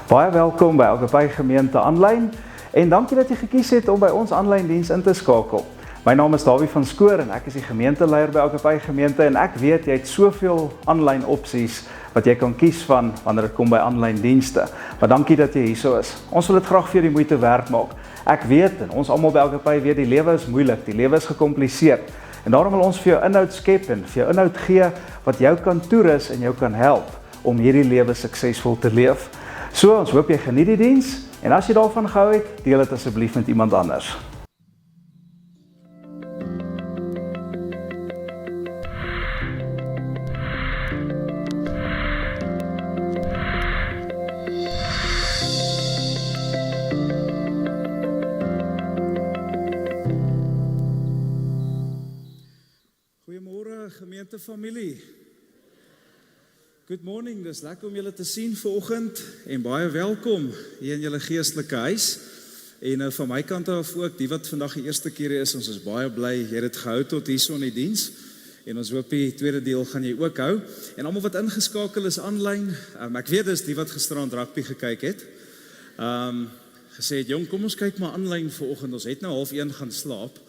Baie welkom by Agape Gemeente aanlyn en dankie dat jy gekies het om by ons aanlyn diens in te skakel. My naam is Dawie van Skoor en ek is die gemeenteleier by Agape Gemeente en ek weet jy het soveel aanlyn opsies wat jy kan kies van wanneer dit kom by aanlyn dienste. Maar dankie dat jy hierso is. Ons wil dit graag vir jou die moeite werd maak. Ek weet en ons almal by Agape weet die lewe is moeilik, die lewe is gekompliseer. En daarom wil ons vir jou inhoud skep en vir jou inhoud gee wat jou kan toerus en jou kan help om hierdie lewe suksesvol te leef. So, ons hoop jy geniet die diens en as jy daarvan gehou het, deel dit asseblief met iemand anders. Goeiemôre gemeentefamilie. Good morning, dis lekker om julle te sien vanoggend en baie welkom hier in julle geestelike huis. En van my kant af ook, die wat vandag die eerste keer is, ons is baie bly jy het dit gehou tot hierso in die diens. En ons hoop die tweede deel gaan jy ook hou. En almal wat ingeskakel is aanlyn, ek weet dis die wat gisterand rugby gekyk het. Gesê het, jong, kom ons kyk maar aanlyn vanoggend, ons het nou 12:30 gaan slaap.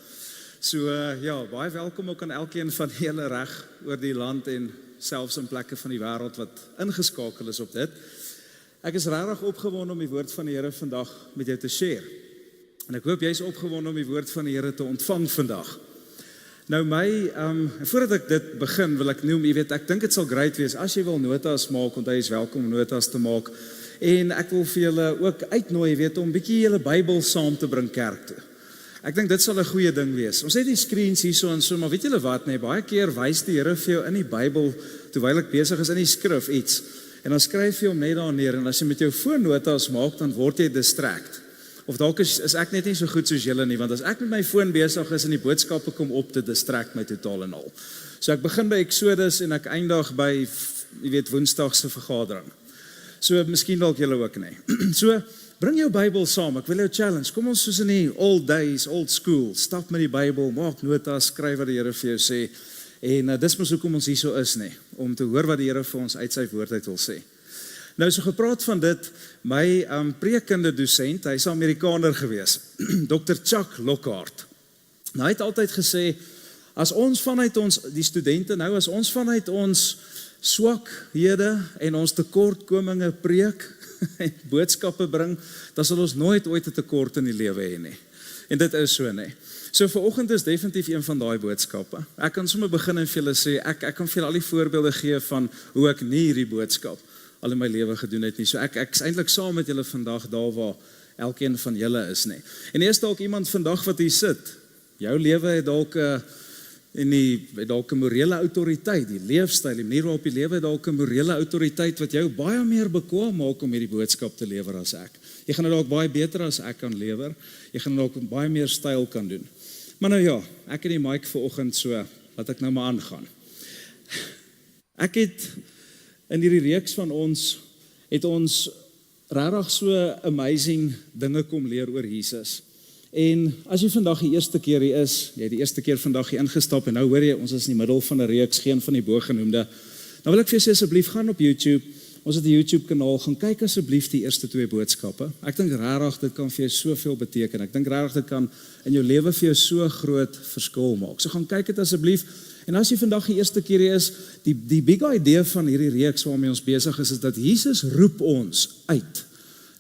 So ja, baie welkom ook aan elkeen van julle reg oor die land en selfs in plekke van die wêreld wat ingeskakel is op dit. Ek is regtig opgewonde om die woord van die Here vandag met jou te share. En ek hoop jy is opgewonde om die woord van die Here te ontvang vandag. Nou voordat ek dit begin, wil ek noem, jy weet, ek dink dit sal great wees, as jy wil notas maak, want hy is welkom om notas te maak, en ek wil vir julle ook uitnooi, jy weet, om bietjie julle Bybel saam te bring kerk toe. Ek dink dit sal 'n goeie ding wees. Ons het die screens hierso en so, maar weet julle wat, nee, baie keer wys die Here vir jou in die Bybel, terwyl ek besig is in die skrif iets, en dan skryf jy hom net daar neer, en as jy met jou foonnotas maak, dan word jy distract. Of dalk is ek net nie so goed soos julle nie, want as ek met my foon besig is en die boodskappe kom op, te distract my totaal en al. So ek begin by Exodus en ek eindig by, jy weet, Woensdag se vergadering. So miskien dalk julle ook nie. So, bring jou Bybel saam, ek wil jou challenge, kom ons soos in die old days, old school, stap met die Bybel, maak notas, skryf wat die Here vir jou sê, en dis mos hoekom ons hierso is nie, om te hoor wat die Here vir ons uit sy woord uit wil sê. Nou so gepraat van dit, my preekkunde dosent, hy is Amerikaner gewees, Dr. Chuck Lockhart. Nou hy het altyd gesê, as ons vanuit ons, die studente nou, as ons vanuit ons swakhede en ons tekortkominge preek, en boodskappe bring, dan sal ons nooit ooit 'n tekort in die lewe hê nie. En dit is so nie. So vanoggend is definitief een van daai boodskappe. Ek kan sommer begin en vir julle sê, ek kan vir julle al die voorbeelde gee van hoe ek nie hierdie boodskap al in my lewe gedoen het nie. So ek is eintlik saam met julle vandag daar waar elkeen van julle is nie. En eers dalk iemand vandag wat hier sit. Jou lewe het dalk en dalk 'n morele autoriteit, die leefstyl, die manier waarop jy lewe, dalk 'n morele autoriteit wat jou baie meer bekwam maak om hierdie boodskap te lewer as ek. Jy gaan dit dalk baie beter as ek kan lewer. Jy gaan dalk baie meer styl kan doen. Maar nou ja, ek het die mic vanoggend, so laat ek nou maar aangaan. Ek het in hierdie reeks van ons het ons regtig so amazing dinge kom leer oor Jesus. En as jy vandag die eerste keer hier is, jy het die eerste keer vandag hier ingestap en nou hoor jy, ons is in die middel van 'n reeks, geen van die bogenoemde. Dan wil ek vir jou sê asseblief gaan op YouTube. Ons het 'n YouTube kanaal, gaan kyk asseblief die eerste 2 boodskappe. Ek dink regtig dit kan vir jou soveel beteken. Ek dink regtig dit kan in jou lewe vir jou so groot verskil maak. So gaan kyk dit asseblief. En as jy vandag die eerste keer hier is, die big idea van hierdie reeks waarmee ons besig is dat Jesus roep ons uit.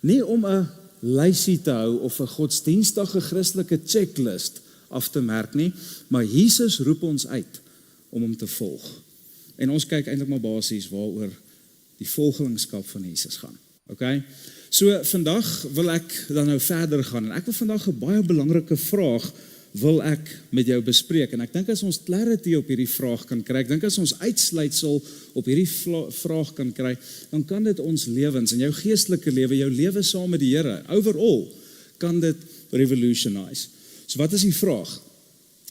Nie om 'n lysie te hou of 'n godsdienstige Christelike checklist af te merk nie, maar Jesus roep ons uit om hom te volg. En ons kyk eintlik maar basies waaroor die volgelingskap van Jesus gaan. Okay? So vandag wil ek dan nou verder gaan en ek wil vandag 'n baie belangrike vraag wil ek met jou bespreek en ek dink as ons clarity op hierdie vraag kan kry, ek dink as ons uitsluitsel op hierdie vraag kan kry, dan kan dit ons lewens en jou geestelike lewe, jou lewe saam met die Here, overall, kan dit revolutionize. So wat is die vraag?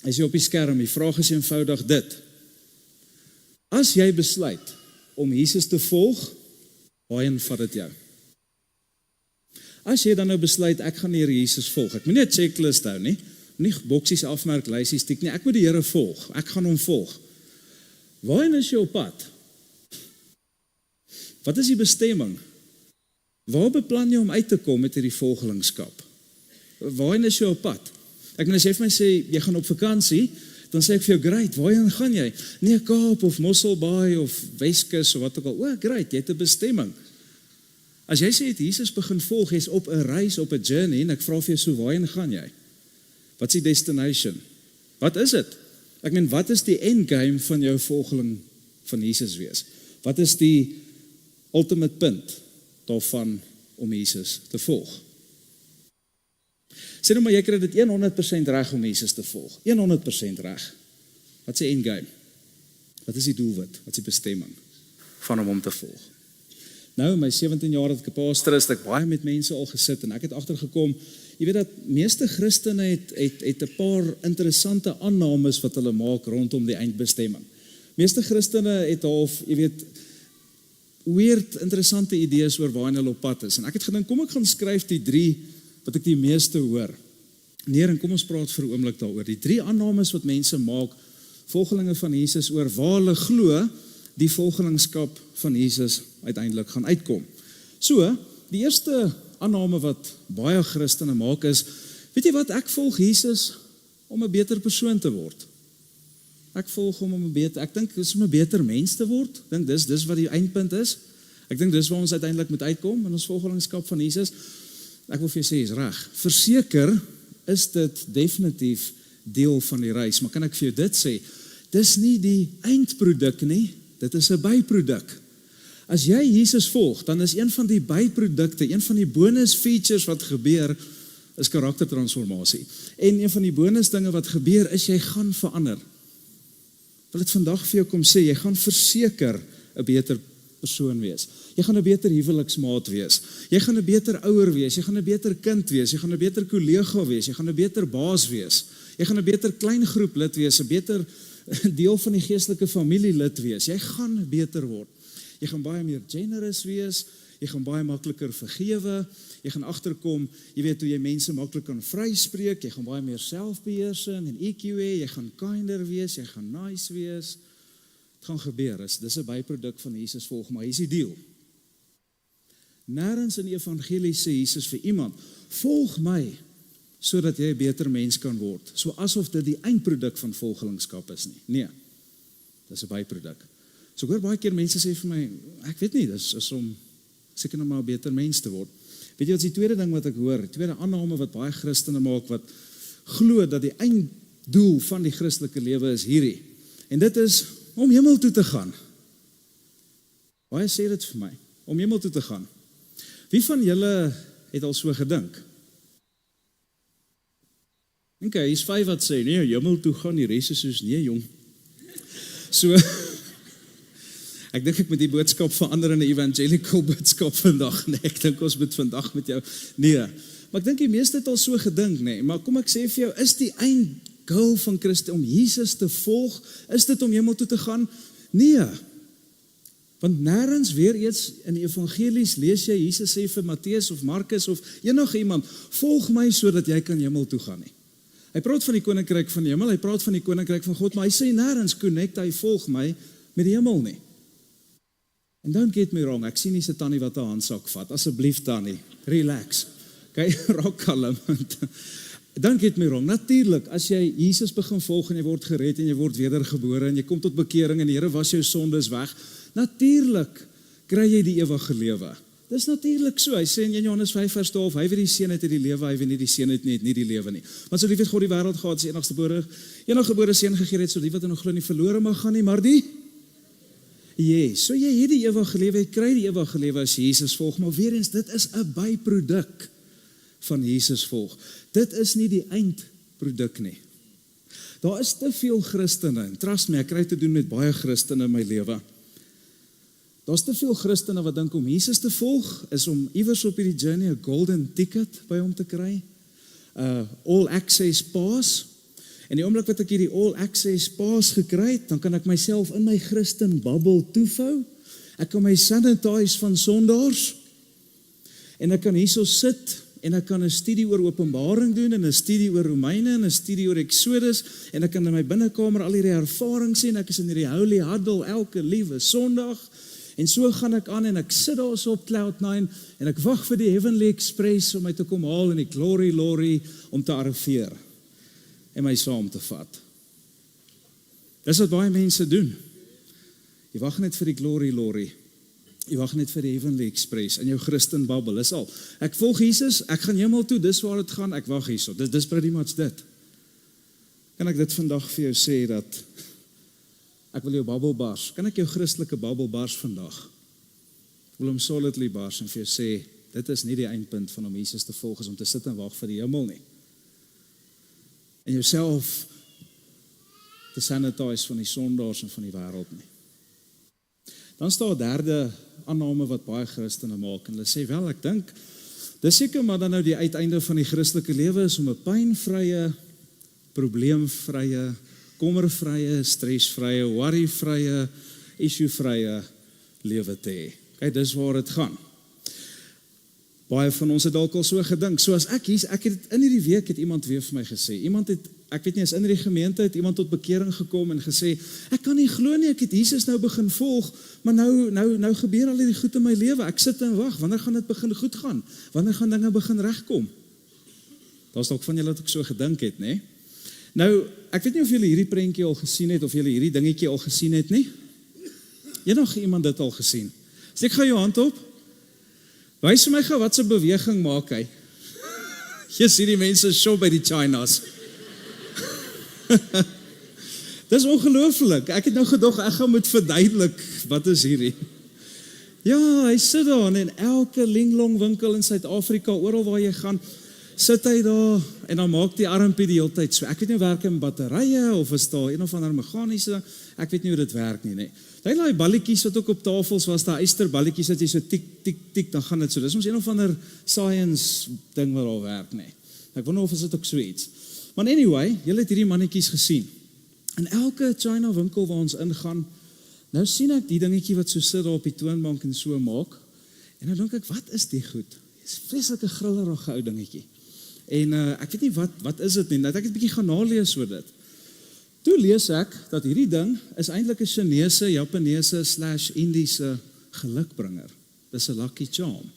Is jy op die skerm, die vraag is eenvoudig dit. As jy besluit om Jesus te volg, waarheen vat dit jou? As jy dan nou besluit, ek gaan die Here Jesus volg, ek moet nie 'n checklist hou nie, nie boksies afmerk, lysies tik nie, ek moet die Here volg, ek gaan hom volg. Waarheen is jy op pad? Wat is die bestemming? Waar beplan jy om uit te kom met hierdie volgelingskap? Waarheen is jy op pad? Ek meen, as jy vir my sê, jy gaan op vakansie, dan sê ek vir jou, great, waarheen gaan jy? Nee, Kaap of Mosselbaai of Weskus of wat ook al. Great, jy het 'n bestemming. As jy sê, het Jesus begin volg, jy is op 'n reis, op 'n journey, en ek vra vir jou so, waarheen gaan jy? Wat is die destination? Wat is dit? Ek meen, wat is die endgame van jou volgeling van Jesus wees? Wat is die ultimate punt daarvan om Jesus te volg? Sê nou maar, jy kry dit 100% reg om Jesus te volg. 100% reg. Wat is die endgame? Wat is die doelwit? Wat is die bestemming van om te volg? Nou, in my 17 jaar dat ek 'n pastor is, het ek baie met mense al gesit, en ek het agtergekom, jy weet dat meeste Christene het 'n paar interessante aannames wat hulle maak rondom die eindbestemming. Meeste Christene het half, jy weet, weird, interessante idees oor waarheen hulle op pad is. En ek het gedink, kom ek gaan skryf die 3 wat ek die meeste hoor neer, en kom ons praat vir 'n oomblik daaroor. Die 3 aannames wat mense maak, volgelinge van Jesus, oor waar hulle glo die volgelingskap van Jesus uiteindelik gaan uitkom. So, die eerste aanname wat baie Christene maak is, weet jy wat, ek volg Jesus om 'n beter persoon te word. Ek volg hom om 'n beter, ek dink dis om 'n beter mens te word. Ek dink dis wat die eindpunt is. Ek dink dis waar ons uiteindelik moet uitkom in ons volgelingskap van Jesus. Ek wil vir jou sê, is reg. Verseker is dit definitief deel van die reis, maar kan ek vir jou dit sê, dis nie die eindproduk nie, dit is 'n byproduk. As jy Jesus volg, dan is een van die byprodukte, een van die bonus features wat gebeur, is karaktertransformasie. En een van die bonus dinge wat gebeur, is jy gaan verander. Ek wil dit vandag vir jou kom sê, jy gaan verseker 'n beter persoon wees. Jy gaan 'n beter huweliksmaat wees. Jy gaan 'n beter ouer wees. Jy gaan 'n beter kind wees. Jy gaan 'n beter kollega wees. Jy gaan 'n beter baas wees. Jy gaan 'n beter kleingroep lid wees, 'n beter deel van die geestelike familie lid wees. Jy gaan beter word. Jy gaan baie meer generous wees. Jy gaan baie makliker vergewe. Jy gaan agterkom, jy weet hoe jy mense maklik kan vryspreek. Jy gaan baie meer selfbeheersing en EQ hê. Jy gaan kinder wees. Jy gaan nice wees. Gaan gebeur is, dis 'n byproduk van Jesus volg, maar hier is die deal. Nêrens in die evangelie sê Jesus vir iemand, volg my, sodat jy 'n beter mens kan word, so asof dit die eindproduk van volgelingskap is nie. Nee, dis 'n byproduk. So ek hoor baie keer mense sê vir my, ek weet nie, dis is om seker nog maar 'n beter mens te word. Weet jy wat is die tweede ding wat ek hoor, die tweede aanname wat baie Christene maak, wat glo dat die einddoel van die Christelike lewe is hierdie, en dit is om hemel toe te gaan. Baie sê dit vir my, om hemel toe te gaan. Wie van julle het al so gedink? Ok, hier's 5 wat sê, nee, hemel toe gaan, die res is soos, nee jong. So, ek dink ek moet die boodskap verander in 'n evangelical boodskap vandag, nee, ek dink ons moet vandag met jou, nee. Maar ek dink die meeste het al so gedink, nee, maar kom ek sê vir jou, is die goal van Christus om Jesus te volg, is dit om hemel toe te gaan? Nee, want nêrens weer eens in die evangelies lees jy, Jesus sê vir Matteus of Markus of enige iemand, volg my sodat jy kan hemel toe gaan nie. Hy praat van die koninkryk van die hemel, hy praat van die koninkryk van God, maar hy sê nêrens connect, hy volg my met die hemel nie. And don't get me wrong, ek sien nie se tannie wat 'n handsak vat, asseblief tannie, relax, okay, raak kalm. Don't get me wrong, natuurlik, as jy Jesus begin volg en jy word gered en jy word wedergebore en jy kom tot bekering en die Here was jou sondes weg, natuurlik kry jy die ewige lewe. Dis natuurlik so, hy sê in Johannes 5:12, hy wie die seun het die lewe, hy wie nie die seun het nie die lewe nie. Want so lief het God die wêreld gehad, sy enige gebore seun gegee het, so lief wat hy nog glo nie verlore mag gaan nie, maar die so jy het die ewige lewe, jy kry die ewige lewe as Jesus volg, maar weer eens, dit is 'n byproduk van Jesus volg. Dit is nie die eindproduk nie. Daar is te veel Christene, en trust me, ek kry te doen met baie Christene in my lewe. Daar's te veel Christene wat dink om Jesus te volg, is om iewers op hierdie journey 'n golden ticket by hom te kry, all access pass, en die oomblik wat ek hierdie all access pass gekry het, dan kan ek myself in my Christen bubble toevou, ek kan my sanitize van sondaars, en ek kan hierso sit, en ek kan 'n studie oor Openbaring doen, en 'n studie oor Romeine, en 'n studie oor Exodus, en ek kan in my binnekamer al hierdie ervaring sien, ek is in hierdie holy huddle elke liewe Sondag, En so gaan ek aan en ek sit daar so op Cloud 9 en ek wag vir die Heavenly Express om my te kom haal in die Glory Lorry om te arriveer en my saam te vat. Dis wat baie mense doen. Jy wag net vir die Glory Lorry. Jy wag net vir die Heavenly Express in jou Christen babbel, is al. Ek volg Jesus, ek gaan hemel toe, dis waar dit gaan, ek wag hierso. Dis pretty much dit. Kan ek dit vandag vir jou sê dat ek wil jou babbel bars? Kan ek jou Christelike babbel bars vandag? Ek wil hom solidly bars en vir jou sê, dit is nie die eindpunt van om Jesus te volg, is om te sit en wag vir die hemel nie. En jouself te sanitize van die sondaars en van die wêreld nie. Dan staan 'n derde aanname wat baie Christene maak en hulle sê wel, ek dink dis seker maar dan nou die uiteinde van die Christelike lewe is om 'n pynvrye, probleemvrye, kommervrye, stresvrye, worryvrye, issuevrye lewe te hê. Kyk, dis waar dit gaan. Baie van ons het dalk al so gedink. So as ek het in hierdie week het iemand weer vir my gesê. Iemand het, ek weet nie, as in die gemeente het iemand tot bekering gekom en gesê, ek kan nie glo nie, ek het Jesus nou begin volg, maar nou gebeur al hierdie goed in my lewe. Ek sit en wag, wanneer gaan dit begin goed gaan? Wanneer gaan dinge begin regkom? Daar's dalk van julle wat ek so gedink het, né? Nou, ek weet nie of julle hierdie prentjie al gesien het of julle hierdie dingetjie al gesien het nie. Enige iemand dit al gesien? Steek gou jou hand op. Wys vir my gou wat se beweging maak hy. Jy sien die mense shop by die Chinas. Dis ongelooflik. Ek het nou gedog ek gaan moet verduidelik wat is hierdie. Ja, hy sit daar in elke linglong winkel in Suid-Afrika, oral waar jy gaan, sit hy daar en dan maak die armpie die hele tyd so. Ek weet nie werk in batterye of is daar een of ander meganiese, ek weet nie hoe dit werk nie. Hy laai balletjies wat ook op tafels was, daar ysterballetjies wat jy so tik tik tik, dan gaan dit so. Dis mos een of ander science ding wat al werk, nee. Ek wonder of is dit ook so iets. Maar anyway, julle het hierdie mannetjies gesien. In elke China winkel waar ons ingaan, nou sien ek die dingetjie wat so sit daar op die toonbank en so maak. En nou dink ek, wat is die goed? Dis 'n vreeslike grillerige ou dingetjie. En ek weet nie wat is dit nie. Nou ek het 'n bietjie gaan nalees oor dit. Toe lees ek dat hierdie ding is eintlik 'n Chinese, Japaneese / Indiese gelukbringer. Dis 'n lucky charm.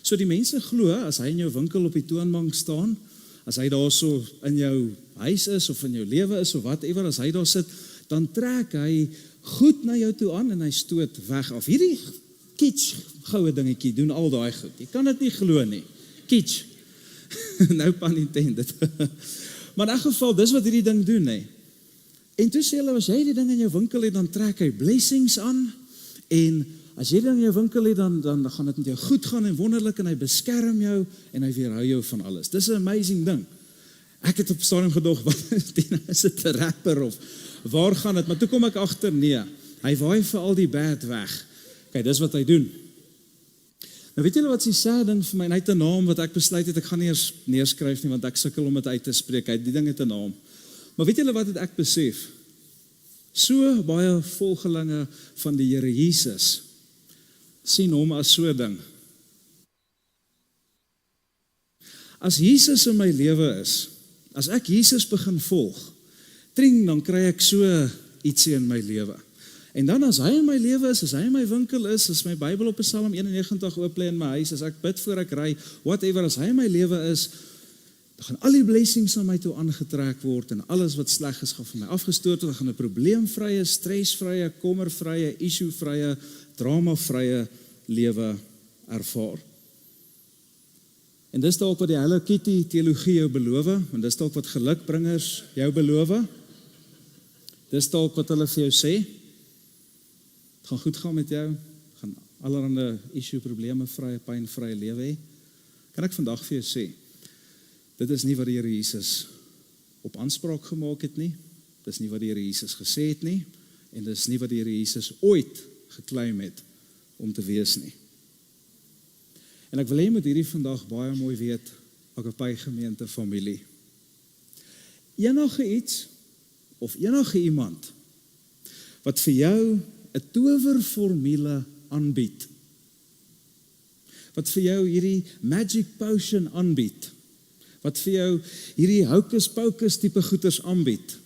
So die mense glo as hy in jou winkel op die toonbank staan, as hy daar so in jou huis is of in jou lewe is of whatever, as hy daar sit, dan trek hy goed na jou toe aan en hy stoot weg af. Hierdie kitsch goue dingetjie doen al daai goed. Jy kan dit nie glo nie. Kitsch. Nou pun intended. Maar in elk geval, dis wat hierdie ding doen, nee. En toe sê hulle, as jy die ding in jou winkel het, dan trek hy blessings aan, en as jy die ding in jou winkel het, dan gaan dit met jou goed gaan en wonderlik, en hy beskerm jou, en hy weerhou jou van alles. Dis 'n amazing ding. Ek het op stadium gedog, wat is dit 'n rapper, of waar gaan dit? Maar toe kom ek agter, nee, hy waai vir al die bad weg. Kyk, dis wat hy doen. Nou weet julle wat die sad ding vir my, en hy het 'n naam wat ek besluit het, ek gaan nie eers neerskryf nie, want ek sukkel om dit uit te spreek, die ding het 'n naam. Maar weet julle wat het ek besef? So baie volgelinge van die Here Jesus sien hom as so 'n ding. As Jesus in my lewe is, as ek Jesus begin volg, dan kry ek so ietsie in my lewe. En dan as hy in my lewe is, as hy in my winkel is, as my Bybel op Psalm 91 oop lê in my huis, as ek bid voor ek ry, whatever, as hy in my lewe is, dan gaan al die blessings na my toe aangetrek word en alles wat sleg is gaan van my afgestoot word. Dan gaan 'n probleemvrye, stresvrye, kommervrye, issuevrye, dramavrye lewe ervaar. En dis dalk wat die Hello Kitty teologie jou beloof, en dis dalk wat gelukbringers jou beloof. Dis dalk wat hulle vir jou sê. Het gaan goed gaan met jou, gaan allerhande issue, probleme vrye, pynvrye lewe hê. Kan ek vandag vir jou sê, dit is nie wat die Here Jesus op aanspraak gemaak het nie, dis nie wat die Here Jesus gesê het nie, en dis nie wat die Here Jesus ooit geklaim het om te wees nie. En ek wil hê jy moet hierdie vandag baie mooi weet, Agape gemeente familie. Enige iets, of enige iemand, wat vir jou 'n towerformule aanbied, wat vir jou hierdie magic potion aanbied, wat vir jou hierdie hocus pocus tipe goeders aanbied,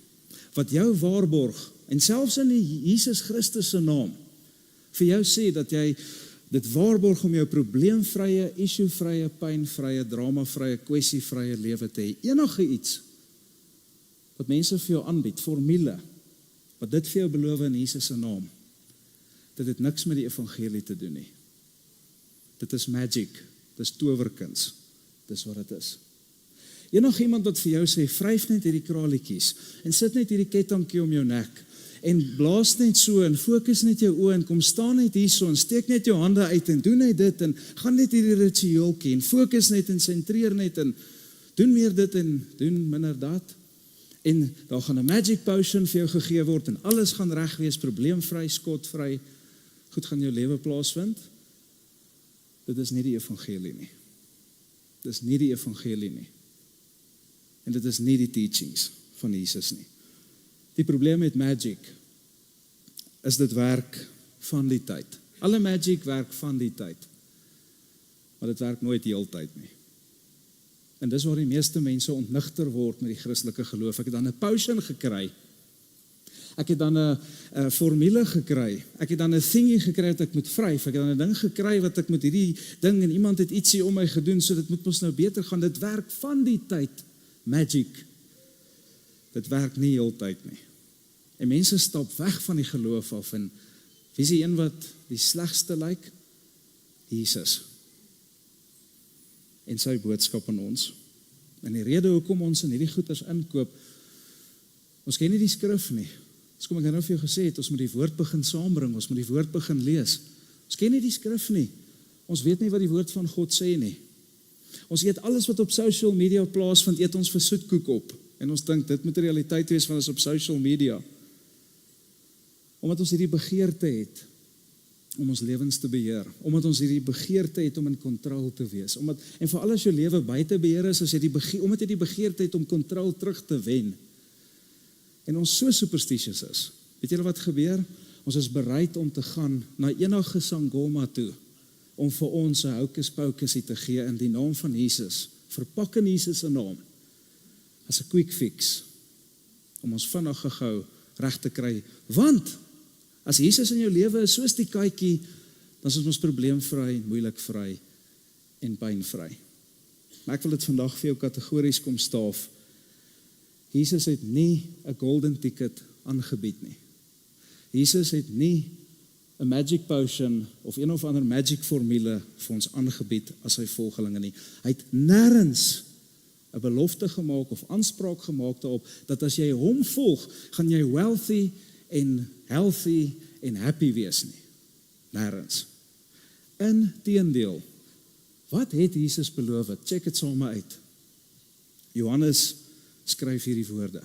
wat jou waarborg, en selfs in die Jesus Christus se naam, vir jou sê dat jy dit waarborg om jou probleemvrye, issue-vrye, pynvrye, dramavrye, kwessievrye lewe te hê. Enige iets wat mense vir jou aanbied, formule, wat dit vir jou beloof in Jesus se naam, dit het niks met die evangelie te doen nie. Dit is magic, dit is towerkuns, dis wat dit is. Enige iemand wat vir jou sê, vryf net hierdie kralietjies, en sit net hierdie kettingkie om jou nek, en blaas net so, en fokus net jou oë, en kom staan net hierso, en steek net jou hande uit, en doen net dit, en gaan net hierdie ritueeltjie, en fokus net, en sentreer net, en doen meer dit, en doen minder dat, en daar gaan 'n magic potion vir jou gegee word, en alles gaan reg wees, probleemvry, skotvry, goed gaan jou lewe plaasvind. Dit is nie die evangelie nie. Dit is nie die evangelie nie. En dit is nie die teachings van Jesus nie. Die probleem met magic is dit werk van die tyd. Alle magic werk van die tyd. Maar dit werk nooit heeltyd nie. En dis waar die meeste mense ontnigter word met die Christelike geloof. Ek het dan 'n potion gekry. Ek het dan 'n formule gekry. Ek het dan 'n thingie gekry wat ek moet vryf. Ek het dan 'n ding gekry wat ek moet hierdie ding en iemand het ietsie om my gedoen, so dit moet ons nou beter gaan. Dit werk van die tyd. Magic. Dit werk nie heeltyd nie. En mense stap weg van die geloof af en wie is die een wat die slegste lyk? Jesus. En sy boodskap aan ons. En die rede hoekom ons in hierdie goeders inkoop, ons ken nie die skrif nie. Dis kom ek nou vir jou gesê het, ons moet die woord begin saambring, ons moet die woord begin lees. Ons ken nie die skrif nie. Ons weet nie wat die woord van God sê nie. Ons eet alles wat op social media plaasvind, eet ons vir soetkoek op. En ons dink, dit moet die realiteit wees van ons op social media. Omdat ons hierdie begeerte het, om ons lewens te beheer, omdat ons hierdie begeerte het om in kontrol te wees, en veral as jou lewe buite beheer is, omdat jy die begeerte het om kontrol terug te wen, en ons so superstitious is, weet julle wat gebeur? Ons is bereid om te gaan na enige sangoma toe, om vir ons 'n hocus pocusie te gee in die naam van Jesus, verpak in Jesus se naam, as 'n quick fix, om ons vinnig gehou reg te kry, want as Jesus in jou lewe is soos die katjie, dan is ons probleemvry, moeilikvry en pynvry. Maar ek wil dit vandag vir jou kategories kom staaf. Jesus het nie 'n golden ticket aangebied nie. Jesus het nie 'n magic potion of een of ander magic formule vir ons aangebied as sy volgelinge nie. Hy het nêrens 'n belofte gemaak of aanspraak gemaak daarop, dat as jy hom volg, gaan jy wealthy en healthy en happy wees nie. Nêrens. Inteendeel, wat het Jesus beloof? Check dit saam uit. Johannes skryf hierdie woorde.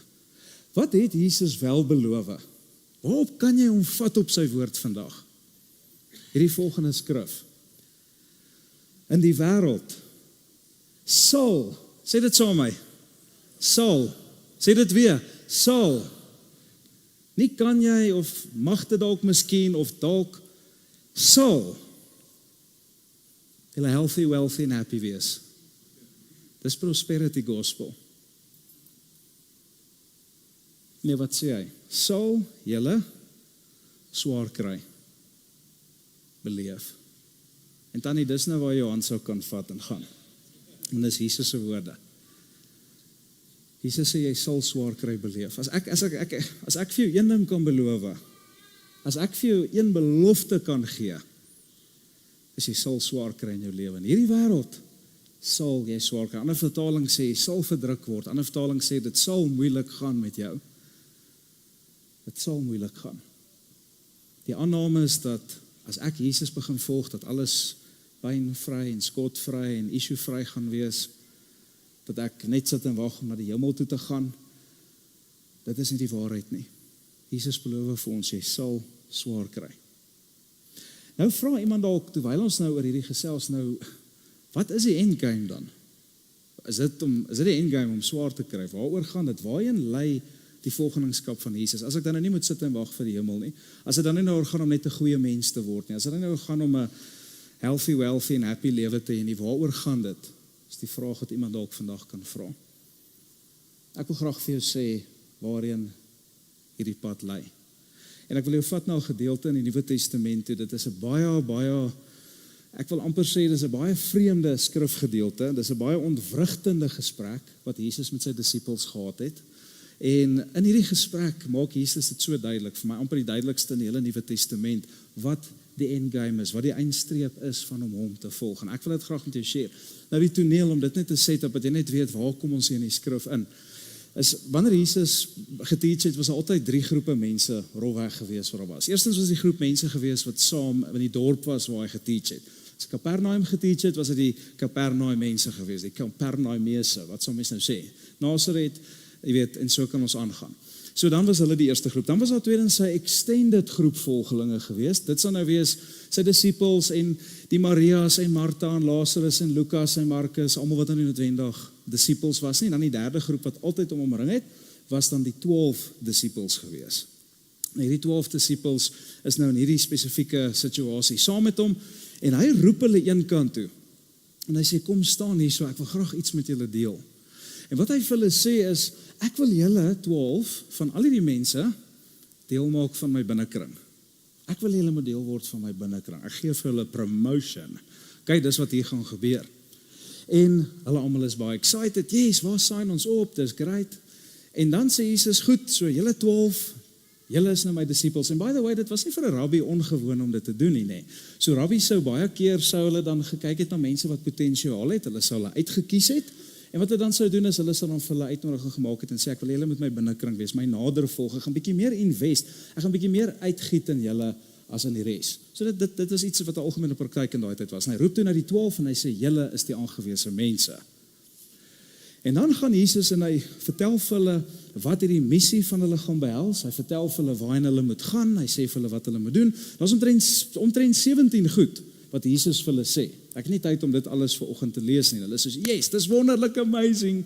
Wat het Jesus wel beloof? Waarop kan jy hom vat op sy woord vandag? Hierdie volgende skrif. In die wêreld sal, sê dit saam my, sal, sê dit weer, sal, nie kan jy of mag dit dalk miskien of dalk sal julle healthy, wealthy en happy wees. Dis prosperity gospel. Nee, wat sê hy? Sal julle swaar kry, beleef. En dan dis nou waar jy jou hand sou kan vat en gaan. En dis Jesus se woorde. Jesus sê jy sal swaar kry beleef. As ek vir jou een ding kan beloof, as ek vir jou een belofte kan gee, is jy sal swaar kry in jou lewe. In hierdie wêreld sal jy swaar kry. Ander vertaling sê jy sal verdruk word. Ander vertaling sê dit sal moeilik gaan met jou. Dit sal moeilik gaan. Die aanname is dat as ek Jesus begin volg, dat alles pynvry en skotvry en issue-vry gaan wees, dat ek net sit en wag om na die hemel toe te gaan. Dit is nie die waarheid nie. Jesus beloof vir ons, jy sal swaar kry. Nou vra iemand dalk, terwyl ons nou oor hierdie gesels, nou, wat is die endgame dan? Is dit die endgame om swaar te kry? Waaroor gaan dit? Waarheen lei die volgelingskap van Jesus? As ek dan nou nie moet sit en wag vir die hemel nie, as dit dan nie nou gaan om net 'n goeie mens te word nie, as dit nou gaan om 'n healthy, wealthy en happy lewe te hê nie, waaroor gaan dit? Is die vraag wat iemand dalk vandag kan vra. Ek wil graag vir jou sê waarheen hierdie pad lei. En ek wil jou vat na 'n gedeelte in die Nuwe Testament toe. Dit is 'n baie, ek wil amper sê, dit is 'n baie vreemde skrifgedeelte. Dit is 'n baie ontwrigtende gesprek wat Jesus met sy disippels gehad het. En in hierdie gesprek maak Jesus dit so duidelik, vir my amper die duidelikste in die hele Nuwe Testament, wat die endgame is, wat die eindstreep is van om hom te volg. En ek wil dit graag met jou share. Nou die toneel, om dit net te set op, dat jy net weet, waar kom ons hier in die skrif in, is, wanneer Jesus geteach het, was altyd 3 groepe mense rolweg gewees waar hy was. Eerstens was die groep mense gewees wat saam in die dorp was waar hy geteach het. As Kapernaum geteach het, was dit die Kapernaum mense gewees, die Kapernaumese, wat sal mens nou sê? Nazareth, jy weet, en so kan ons aangaan. So dan was hulle die eerste groep. Dan was daar tweedens sy extended groep volgelinge gewees. Dit sal nou wees sy disciples en die Maria's en Martha en Lazarus en Lukas en Markus, almal wat nou nie noodwendig disciples was nie. En dan die derde groep wat altyd omring het, was dan die 12 disciples gewees. Nou hierdie 12 disciples is nou in hierdie spesifieke situasie saam met hom en hy roep hulle een kant toe. En hy sê, kom staan hier so, ek wil graag iets met julle deel. En wat hy vir hulle sê is, ek wil julle 12 van al die mense deel maak van my binnekring. Ek wil julle moet deel word van my binnekring. Ek gee vir hulle promotion. Kyk, dis wat hier gaan gebeur. En hulle almal is baie excited. Yes, waar sign ons op? Dis great. En dan sê Jesus, goed, so julle 12, julle is nou my disciples. En by the way, dit was nie vir 'n rabbi ongewoon om dit te doen nie, nee. So rabbi sou baie keer sou hulle dan gekyk het na mense wat potensiaal het, hulle sou hulle uitgekies het. En wat hulle dan sou doen is, hulle sal dan vir hulle uitnodiging gemaak het en sê, ek wil julle met my binnekring wees, my nader volg, ek gaan bietjie meer invest, ek gaan bietjie meer uitgiet in julle as in die res. So dit is iets wat 'n algemene praktyk in daai tyd was. En hy roep toe na die 12 en hy sê, julle is die aangewese mense. En dan gaan Jesus en hy vertel vir hulle wat hierdie missie van hulle gaan behels. Hy vertel vir hulle waarheen hulle moet gaan, hy sê vir hulle wat hulle moet doen. Daar's omtrent 17 goed wat Jesus vir hulle sê. Ek het nie tyd om dit alles vanoggend te lees nie. Hulle sê, yes, dis wonderlik, amazing.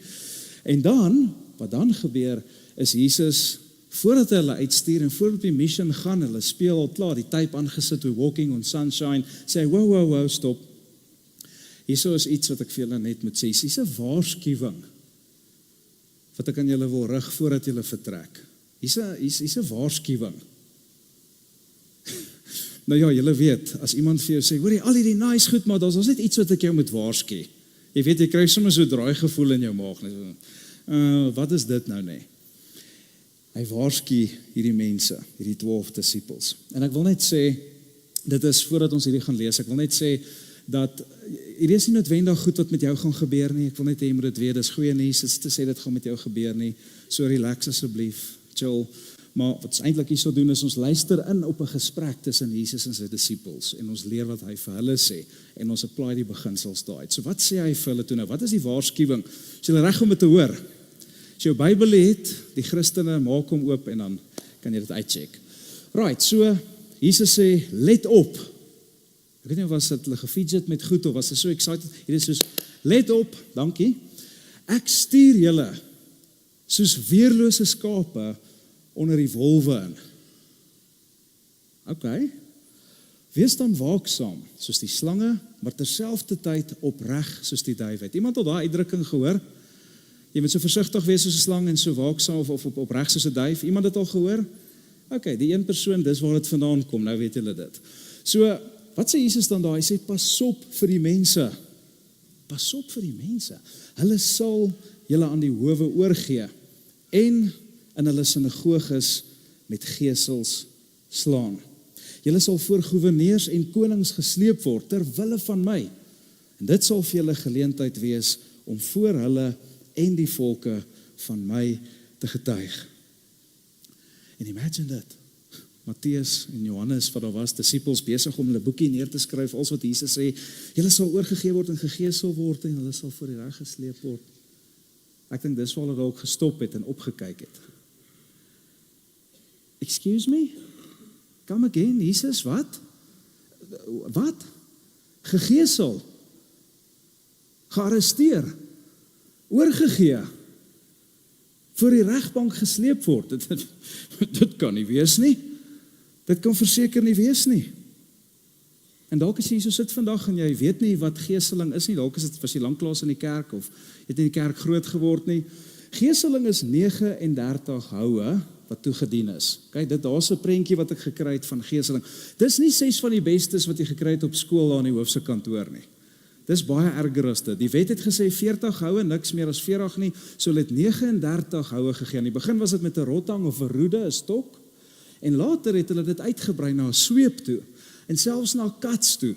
En dan, wat dan gebeur, is Jesus, voordat hy hulle uitstuur en voordat die mission gaan, hulle speel al klaar, die tape aangesit, we're walking on sunshine, sê, wow, stop. Hierso is iets wat ek vir julle net moet sê, hier's 'n waarskuwing, wat ek aan julle wil rig voordat julle vertrek. Hier's 'n waarskuwing. Nou ja, julle weet, as iemand vir jou sê, hoorie, al hierdie nice goed, maar daar's net iets wat ek jou moet waarsku. Jy weet, jy kry sommer so draai gevoel in jou maag. Wat is dit nou nie? Hy waarsku hierdie mense, hierdie 12 disciples. En ek wil net sê, dit is voordat ons hierdie gaan lees, ek wil net sê, dat hierdie is nie noodwendig goed wat met jou gaan gebeur nie, ek wil net hê jy moet dit weet, dis goeie nuus, dit is te sê dit gaan met jou gebeur nie, so relax asseblief, chill. Maar wat ons eintlik hier sou doen is ons luister in op 'n gesprek tussen Jesus en sy disciples en ons leer wat hy vir hulle sê en ons apply die beginsels daai. So wat sê hy vir hulle toe nou? Wat is die waarskuwing? Is jy reg om dit te hoor? As jy jou Bybel het, die Christene, maak hom oop en dan kan jy dit uitcheck. Right, so Jesus sê, let op. Ek weet nie of was dit hulle gefidget met goed of was hulle so excited. Hier is soos, let op, dankie. Ek stuur julle soos weerlose skape onder die wolwe in. Okay. Wees dan waaksaam, soos die slange, maar terselfdertyd opreg soos die duif. Het iemand al daai uitdrukking gehoor? Jy moet so versigtig wees soos 'n slang en so waaksaam of opreg soos 'n duif. Iemand het al gehoor? Okay, die een persoon, dis waar dit vandaan kom, nou weet julle dit. So, wat sê Jesus dan daar? Hy sê, pas op vir die mense. Pas op vir die mense. Hulle sal julle aan die howe oorgee en in hulle sinagoges met gesels slaan. Julle sal voor goewerneurs en konings gesleep word ter wille van my. En dit sal vir julle geleentheid wees om voor hulle en die volke van my te getuig. En imagine dit. Matteus en Johannes, wat daar was, disciples besig om hulle boekie neer te skryf, als wat Jesus sê, julle sal oorgegee word en gegeesel word en hulle sal voor die reg gesleep word. Ek dink dis waar hulle ook gestop het en opgekyk het. Excuse me? Come again, Jesus, wat? Wat? Gegeesel? Gearresteer? Oorgegee? Voor die regbank gesleep word? Dit kan nie wees nie. Dit kan verseker nie wees nie. En dalk as jy so sit vandag en jy weet nie wat geeseling is nie, dalk is dit was jy lanklaas in die kerk of jy het in die kerk groot geword nie. Geeseling is 39 houe wat toegedien is. Kyk, dit daar's 'n prentjie wat ek gekry het van geeseling. Dis nie 6 van die bestes wat jy gekry het op skool daar in die hoofse kantoor nie. Dis baie erger as dit. Die wet het gesê 40 houe, niks meer as 40 nie, so hulle het 39 houe gegee. In die begin was dit met 'n rotang of 'n roede, 'n stok, en later het hulle dit uitgebrei na 'n sweep toe, en selfs na 'n kats toe.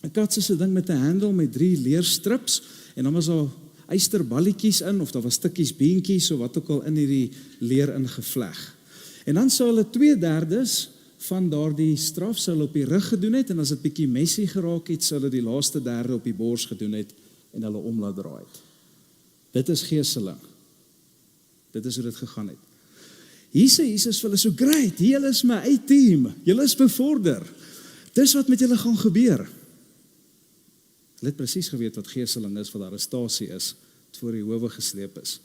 'n Kats is 'n ding met 'n handle met 3 leerstrips, en dan was daar ysterballetjies in, of daar was stukkies beentjies, of wat ook al in hierdie leer ingevleg. En dan sou hulle 2/3 van daardie straf sou hulle op die rug gedoen het, en as dit bietjie messy geraak het, sou hulle die laaste derde op die bors gedoen het, en hulle om laat draai het. Dit is geeseling. Dit is hoe dit gegaan het. Jesus vir hulle so, great, julle is my A-team, julle is bevorder. Dis wat met julle gaan gebeur. Hulle het presies geweet wat geeseling is, wat arrestasie is, wat voor die howe gesleep is.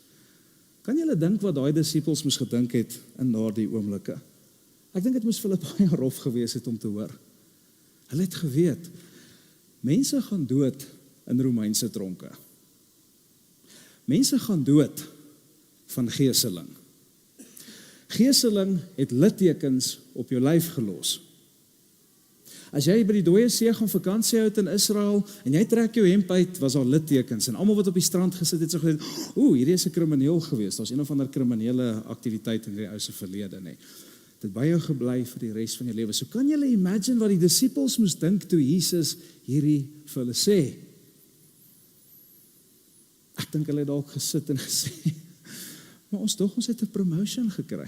Kan julle dink wat daai disippels moes gedink het in daardie oomblikke? Ek dink dit moes vir hulle baie rof gewees het om te hoor. Hulle het geweet, mense gaan dood in Romeinse tronke. Mense gaan dood van geeseling. Geeseling het littekens op jou lyf gelos. As jy by die Dooie See gaan vakansie hou in Israel, en jy trek jou hemp uit, was daar littekens, en almal wat op die strand gesit het, so gedink, hierdie is 'n krimineel geweest, daar's een of ander kriminele aktiwiteit in die ou se verlede, nee. Dit by jou gebly vir die res van jou lewe. So kan julle imagine wat die disippels moes dink toe Jesus hierdie vir hulle sê. Ek dink hulle het dalk gesit en gesê, maar ons het 'n promotion gekry.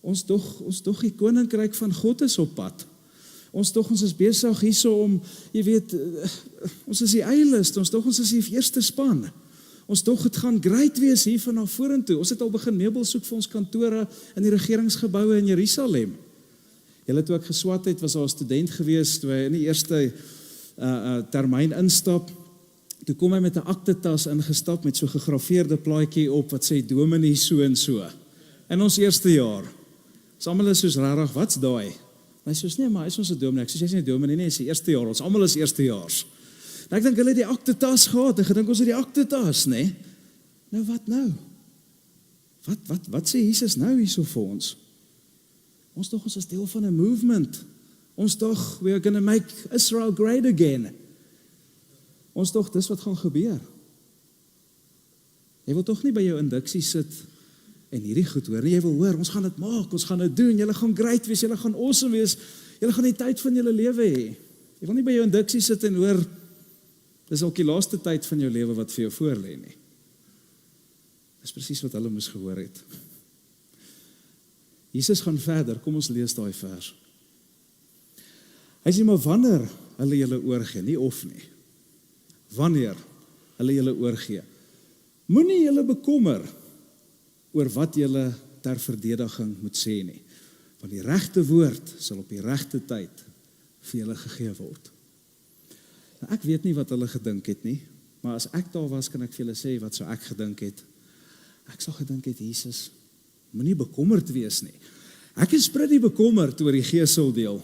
Ons dog die koninkryk van God is op pad. Ons is besig hierso om, jy weet, ons is die eilist, ons is die eerste span. Ons het gaan great wees hier van na vorentoe. Ons het al begin meubels soek vir ons kantore in die regeringsgeboue in Jerusalem. Julle toe ek geswat het, was daar 'n student gewees, toe hy in die eerste termyn instap. Toe kom hy met 'n aktetas ingestap met so 'n gegraveerde plaatjie op wat sê dominee so en so. In ons eerste jaar. Almal is soos rarig, wat's daai? Hy sê, nee, maar hy is ons 'n dominee. Ek sê, jy's nie 'n dominee nie, hy is die eerste jaar. Ons almal is eerstejaars. En ek dink hulle het die aktetas gehad, en gedink ons het die aktetas, nee. Nou wat nou? Wat sê Jesus nou hierso vir ons? Ons is deel van 'n movement. We are going to make Israel great again. Dis wat gaan gebeur. Jy wil tog nie by jou induksie sit en hierdie goed hoor nie, jy wil hoor, ons gaan dit maak, ons gaan dit doen, julle gaan great wees, julle gaan awesome wees, julle gaan die tyd van julle lewe hê. Jy wil nie by jou induksie sit en hoor, dis ook die laaste tyd van jou lewe wat vir jou voor lê nie. Dis presies wat hulle moes gehoor het. Jesus gaan verder, kom ons lees daai vers. Hy sê, maar wanneer hulle julle oorgee, nie of nie, wanneer hulle julle oorgee, moenie julle bekommer oor wat julle ter verdediging moet sê nie, want die regte woord sal op die regte tyd vir julle gegee word. Nou, ek weet nie wat hulle gedink het nie, maar as ek daar was, kan ek vir julle sê wat sou ek gedink het. Ek sou gedink het, Jesus, moenie bekommerd wees nie. Ek is pretty bekommerd oor die geeseldeel.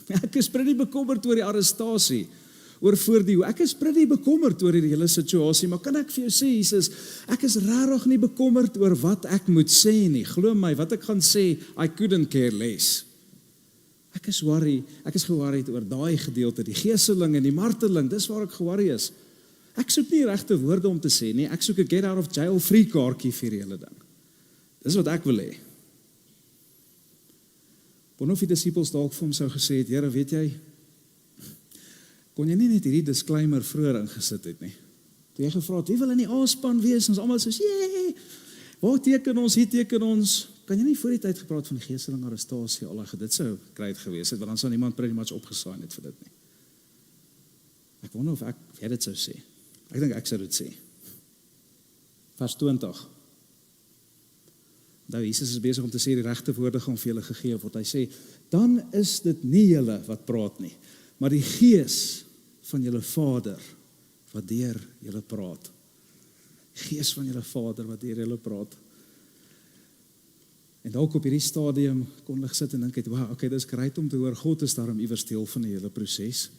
Ek is pretty bekommerd oor die arrestasie, oor ek is pretty bekommerd oor die hele situasie, maar kan ek vir jou sê, Jesus, ek is regtig nie bekommerd oor wat ek moet sê nie. Glo my, wat ek gaan sê, I couldn't care less. Ek is geworried oor daai gedeelte, die geeseling en die marteling, dis waar ek geworried is. Ek soek nie regte woorde om te sê nie, ek soek 'n get out of jail free kaartjie vir die hele ding. Dis wat ek wil hê. Wanneer die disippels dalk vir hom sou gesê het, Here, weet jy, kon jy nie net hierdie disclaimer vroeër ingesit het nie? Toe jy gevra het, wie wil in die A-span wees? Ons almal soos, jee, waar teken ons, hier teken ons. Kan jy nie voor die tyd gepraat van die geeseling arrestasie, al dit sou great gewees het, want dan sou niemand pretty much opgesaai het vir dit nie. Ek wonder of jy dit sou sê. Ek dink ek sou dit sê. Vers 20. Nou, Jesus is besig om te sê, die regte woorde gaan vir julle gegee word. Hy sê, dan is dit nie julle wat praat nie, maar die Gees van julle Vader, wat deur julle praat. Gees van julle Vader, wat deur julle praat. En dalk op hierdie stadium kon hulle sit en dink, wow, okay, dis great om te hoor, God is daarom iewers deel van die hele proses.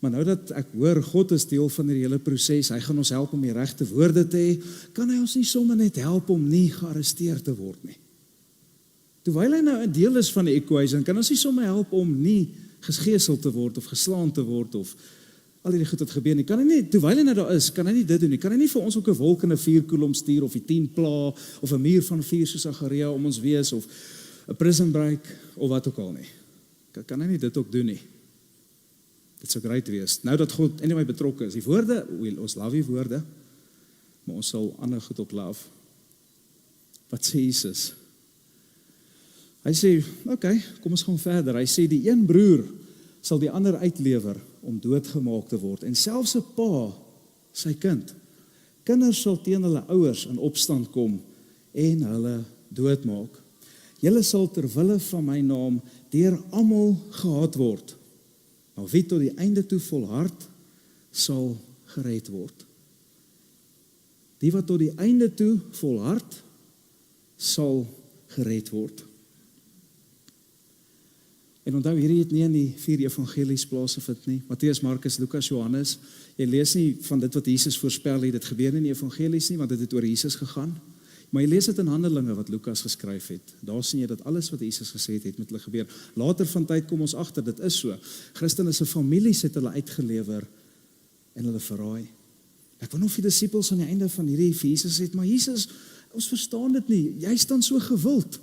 Maar nou dat ek hoor, God is deel van die hele proses, hy gaan ons help om die regte woorde te hê, kan hy ons nie sommer net help om nie gearresteer te word nie. Terwyl hy nou 'n deel is van die equation, kan ons nie sommer help om nie gesgeesel te word, of geslaan te word, of al die goed wat gebeur nie. Kan hy nie, terwyl hy nou daar is, kan hy nie dit doen nie. Kan hy nie vir ons ook 'n wolk en 'n vuurkolom stuur, of die 10 pla, of 'n muur van vuur soos Sagaria om ons wees, of 'n prison break, of wat ook al nie. Kan hy nie dit ook doen nie? Dit sou great wees. Nou dat God anyway betrokke is. Die woorde, ons love die woorde, maar ons sal ander goed ook love. Wat sê Jesus? Hy sê, okay, kom ons gaan verder. Hy sê, die een broer sal die ander uitlewer om doodgemaak te word. En selfs 'n pa, sy kind. Kinders sal teen hulle ouers in opstand kom en hulle doodmaak. Julle sal ter wille van my naam deur almal gehaat word. Maar wie tot die einde toe volhard, sal gered word. Die wat tot die einde toe volhard, sal gered word. En onthou, hierdie het nie in die 4 evangelies plaasgevind nie. Matteus, Markus, Lukas, Johannes. Jy lees nie van dit wat Jesus voorspel het. Dit gebeur nie in die evangelies nie, want dit het oor Jesus gegaan. Maar jy lees dit in Handelinge wat Lukas geskryf het. Daar sien jy dat alles wat Jesus gesê het met hulle gebeur. Later van tyd kom ons agter, dit is so. Christene se families het hulle uitgelewer en hulle verraai. Ek wonder of die disippels aan die einde van hierdie vir Jesus het, maar Jesus, ons verstaan dit nie. Jy is dan so gewild.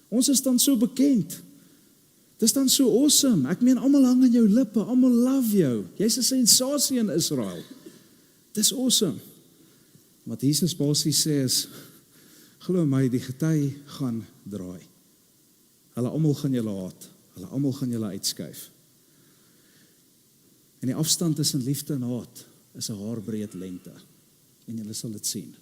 Ons is dan so bekend. Dis dan so awesome. Ek meen, almal hang aan jou lippe, almal love jou. Jy's 'n sensasie in Israel. Dis awesome. Wat Jesus basies sê is, glo my, die gety gaan draai. Hulle almal gaan julle haat. Hulle almal gaan julle uitskuif. En die afstand tussen liefde en haat is 'n haarbreed lengte. En julle sal dit sien.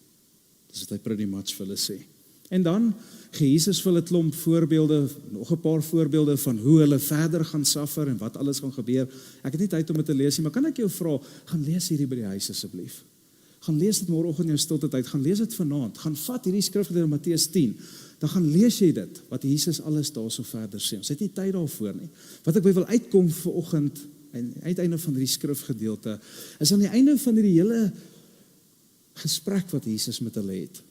Dis wat hy pretty much vir hulle sê. En dan gee Jesus vir hulle 'n klomp voorbeelde, nog 'n paar voorbeelde van hoe hulle verder gaan suffer en wat alles gaan gebeur. Ek het nie tyd om dit te lees nie, maar kan ek jou vra, gaan lees hierdie by die huis asseblief. Gaan lees dit môreoggend in jou stilte tyd, gaan lees dit vanaand, gaan vat hierdie skrifgedeelte in Matteus 10, dan gaan lees jy dit, wat Jesus alles daarso verder sê. Ons het nie tyd daarvoor nie. Wat ek by wil uitkom vanoggend, en uiteinde van hierdie skrifgedeelte, is aan die einde van hierdie hele gesprek wat Jesus met hulle het.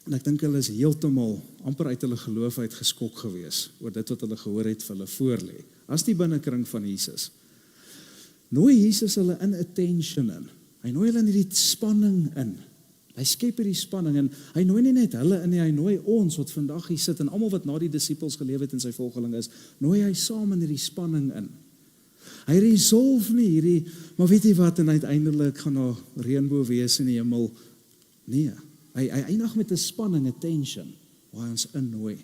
En ek dink hulle is heeltemal amper uit hulle geloof uit geskok gewees oor dit wat hulle gehoor het vir hulle voorlê. As die binnekring van Jesus. Nooi Jesus hulle in attention in. Hy nooi hulle in hierdie spanning in. Hy skep hierdie spanning en hy nooi nie net hulle in nie, hy nooi ons wat vandag hier sit en almal wat na die disippels geleef het en sy volgeling is, nooi hy saam in hierdie spanning in. Hy resolve nie hierdie, maar weet jy wat, en uiteindelik gaan daar reënboog wees in die hemel. Nee. Hy eindig met 'n spanning, 'n tension, waar hy ons innooi.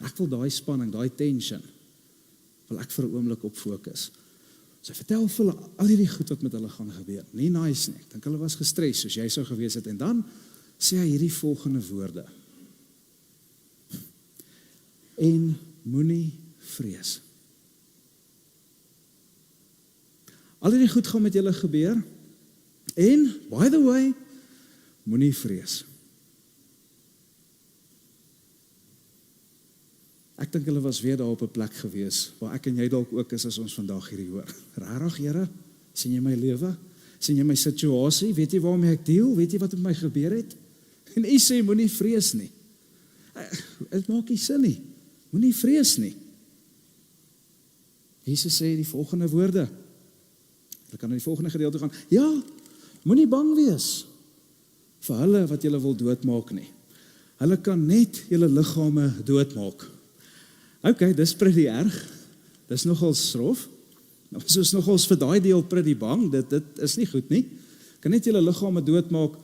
Ek wil daai spanning, daai tension, wil ek vir 'n oomblik op fokus. So hy vertel vir hulle al hierdie goed wat met hulle gaan gebeur. Nie nice nie, ek dink hulle was gestres, soos jy sou gewees het. En dan sê hy hierdie volgende woorde. En moenie vrees. Al hierdie goed gaan met julle gebeur. En, by the way, moenie vrees. Ek dink hulle was weer daar op 'n plek gewees, waar ek en jy dalk ook is as ons vandag hierdie hoor. Regtig, Here, sien jy my lewe? Sien jy my situasie? Weet jy waarmee ek deel? Weet jy wat met my gebeur het? En hy sê, moenie vrees nie. Dit maak nie sin nie. Moenie vrees nie. Jesus sê die volgende woorde. Ek kan na die volgende gedeelte gaan. Ja, moenie bang wees vir hulle wat julle wil doodmaak nie. Hulle kan net julle liggame doodmaak. Okay, dis pretty erg. Dis nogal strof. Ons is nogals vir daai deel pretty bang. Dit is nie goed nie. Kan net julle liggame doodmaak,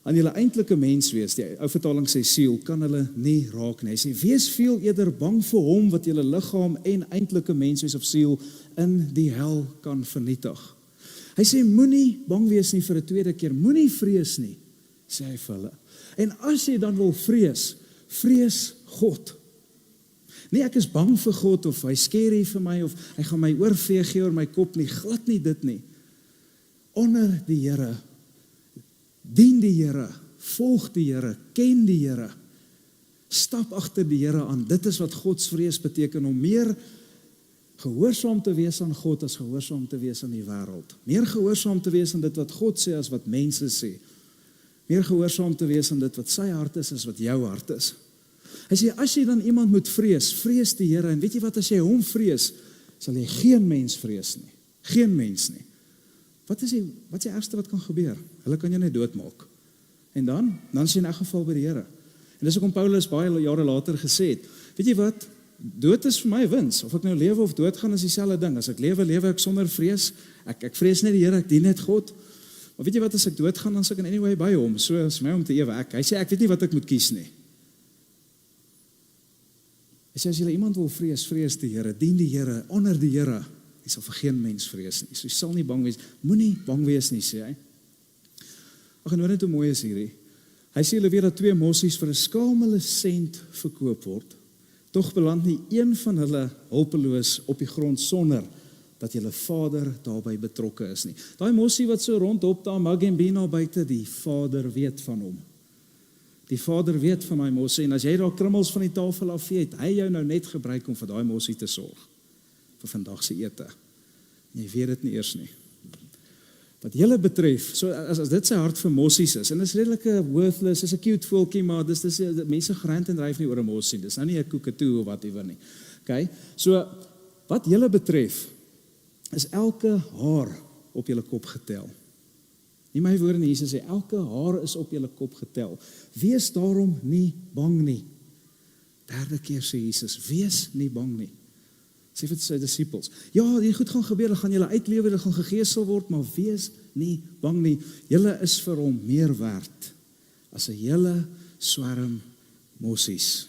aan julle eintlike mens wees. Die ou vertaling sê siel, kan hulle nie raak nie. Hy sê, wees veel eerder bang vir hom wat julle liggaam en eintlike mens wees of siel in die hel kan vernietig. Hy sê, moenie bang wees nie vir 'n tweede keer. Moenie vrees nie, sê hy vir hulle. En as jy dan wil vrees, vrees God. Nee, ek is bang vir God, of hy skerry vir my, of hy gaan my oorvee gee oor my kop nie, glad nie dit nie. Honor die Here, dien die Here, volg die Here, ken die Here, stap agter die Here aan. Dit is wat godsvrees beteken, om meer Gehoorsaam te wees aan God as gehoorsaam te wees aan die wêreld. Meer gehoorsaam te wees aan dit wat God sê as wat mense sê. Meer gehoorsaam te wees aan dit wat sy hart is as wat jou hart is. Hy sê, as jy dan iemand moet vrees, vrees die Here, en weet jy wat, as jy hom vrees, sal jy geen mens vrees nie. Geen mens nie. Wat is die ergste wat kan gebeur? Hulle kan jou net doodmaak. En dan is jy in elk geval by die Here. En dis hoekom Paulus baie jare later gesê het, weet jy wat, dood is vir my wins, of ek nou lewe of doodgaan is dieselfde ding, as ek lewe ek sonder vrees, ek vrees net die Here, ek dien net God, maar weet jy wat, as ek doodgaan, dan is ek in anyway by hom, so is my om te ewe, hy sê, ek weet nie wat ek moet kies nie. Hy sê, as jy iemand wil vrees die Here, dien die Here, honor die Here, jy sal vir geen mens vrees nie, so jy sal nie bang wees, moenie bang wees nie, sê hy. Ag, en hoor net hoe mooi is hierdie, hy sê, hulle weet dat 2 mossies vir 'n skamele sent verkoop word, tog beland nie een van hulle hulpeloos op die grond sonder dat julle Vader daarbey betrokke is nie. Daai mossie wat so rondop daar Mag en Bina buite, die Vader weet van hom. Die Vader weet van daai mossie, en as jy daar krummels van die tafel afvee, hy jou nou net gebruik om vir daai mossie te sorg, vir vandag se ete. En jy weet dit nie eers nie. Wat julle betref, so as dit sy hart vir mossies is, en dis redelike worthless, is 'n cute voeltjie, maar dis mense grant en dryf nie oor 'n mossie, dis nou nie 'n koekatoe of whatever nie. Okay? So, wat julle betref, is elke haar op julle kop getel. Nie my woorde nie, Jesus sê, elke haar is op julle kop getel. Wees daarom nie bang nie. 3de keer sê Jesus, wees nie bang nie. Sê vir sy disippels, ja, die goed gaan gebeur, hulle gaan julle uitlewe, hulle gaan gegeesel word, maar wees nie bang nie. Julle is vir hom meer werd as 'n hele swerm mossies.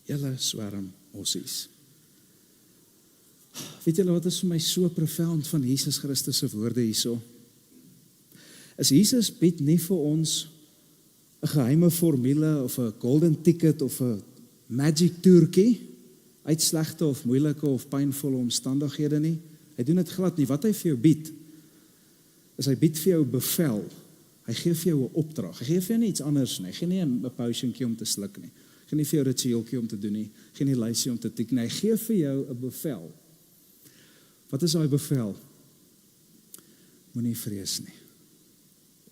Julle swerm mossies. Weet julle wat is vir my so profound van Jesus Christus se woorde hierso? Is Jesus bied nie vir ons 'n geheime formule of 'n golden ticket of 'n magic toertjie uit slegte of moeilike of pynvolle omstandighede nie. Hy doen dit glad nie. Wat hy vir jou bied, is hy bied vir jou bevel. Hy gee vir jou 'n opdrag. Hy gee vir jou nie iets anders nie. Hy gee nie 'n potionkie om te sluk nie. Hy gee nie vir jou 'n ritueeltjie om te doen nie. Hy gee nie 'n lysie om te tik nie. Hy gee vir jou 'n bevel. Wat is daai bevel? Moenie vrees nie.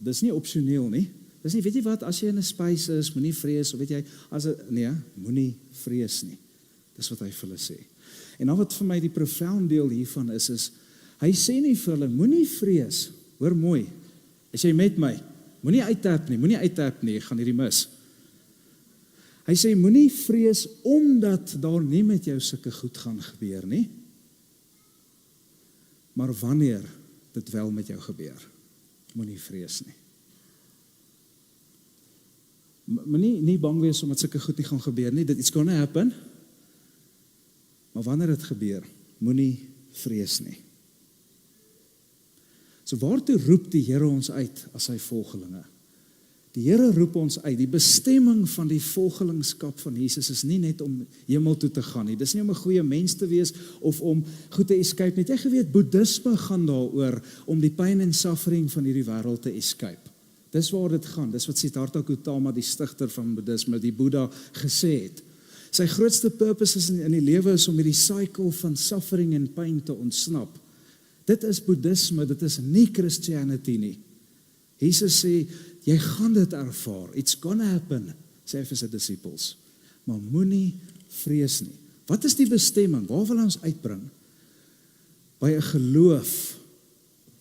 Dis nie opsioneel nie. Dis nie, weet jy wat, as jy in 'n space is, moenie vrees, of weet jy, nee, moenie vrees nie. Dis wat hy vir hulle sê. En dan wat vir my die profound deel hiervan is, hy sê nie vir hulle, moenie vrees, hoor mooi, as jy met my, moenie uittap nie, ek gaan hierdie mis. Hy sê, moenie vrees, omdat daar nie met jou sulke goed gaan gebeur nie, maar wanneer dit wel met jou gebeur, moenie vrees nie. Moenie nie bang wees omdat sulke goed nie gaan gebeur nie, it's gonna happen, maar wanneer dit gebeur, moenie vrees nie. So waartoe roep die Here ons uit as sy volgelinge? Die Here roep ons uit, die bestemming van die volgelingskap van Jesus is nie net om hemel toe te gaan nie, dis nie om 'n goeie mens te wees of om goed te escape nie. Jy geweet, boeddhisme gaan daaroor om die pyn en suffering van hierdie wêreld te escape. Dis waar dit gaan, dis wat Siddhartha Gautama, die stigter van boeddhisme, die Boeddha, gesê het. Sy grootste purpose in die lewe is om hierdie cycle van suffering en pyn te ontsnap. Dit is boeddhisme, dit is nie Christianity nie. Jesus sê, jy gaan dit ervaar, it's gonna happen, sê hy vir sy disciples, maar moenie vrees nie. Wat is die bestemming? Waar wil ons uitbring? By 'n geloof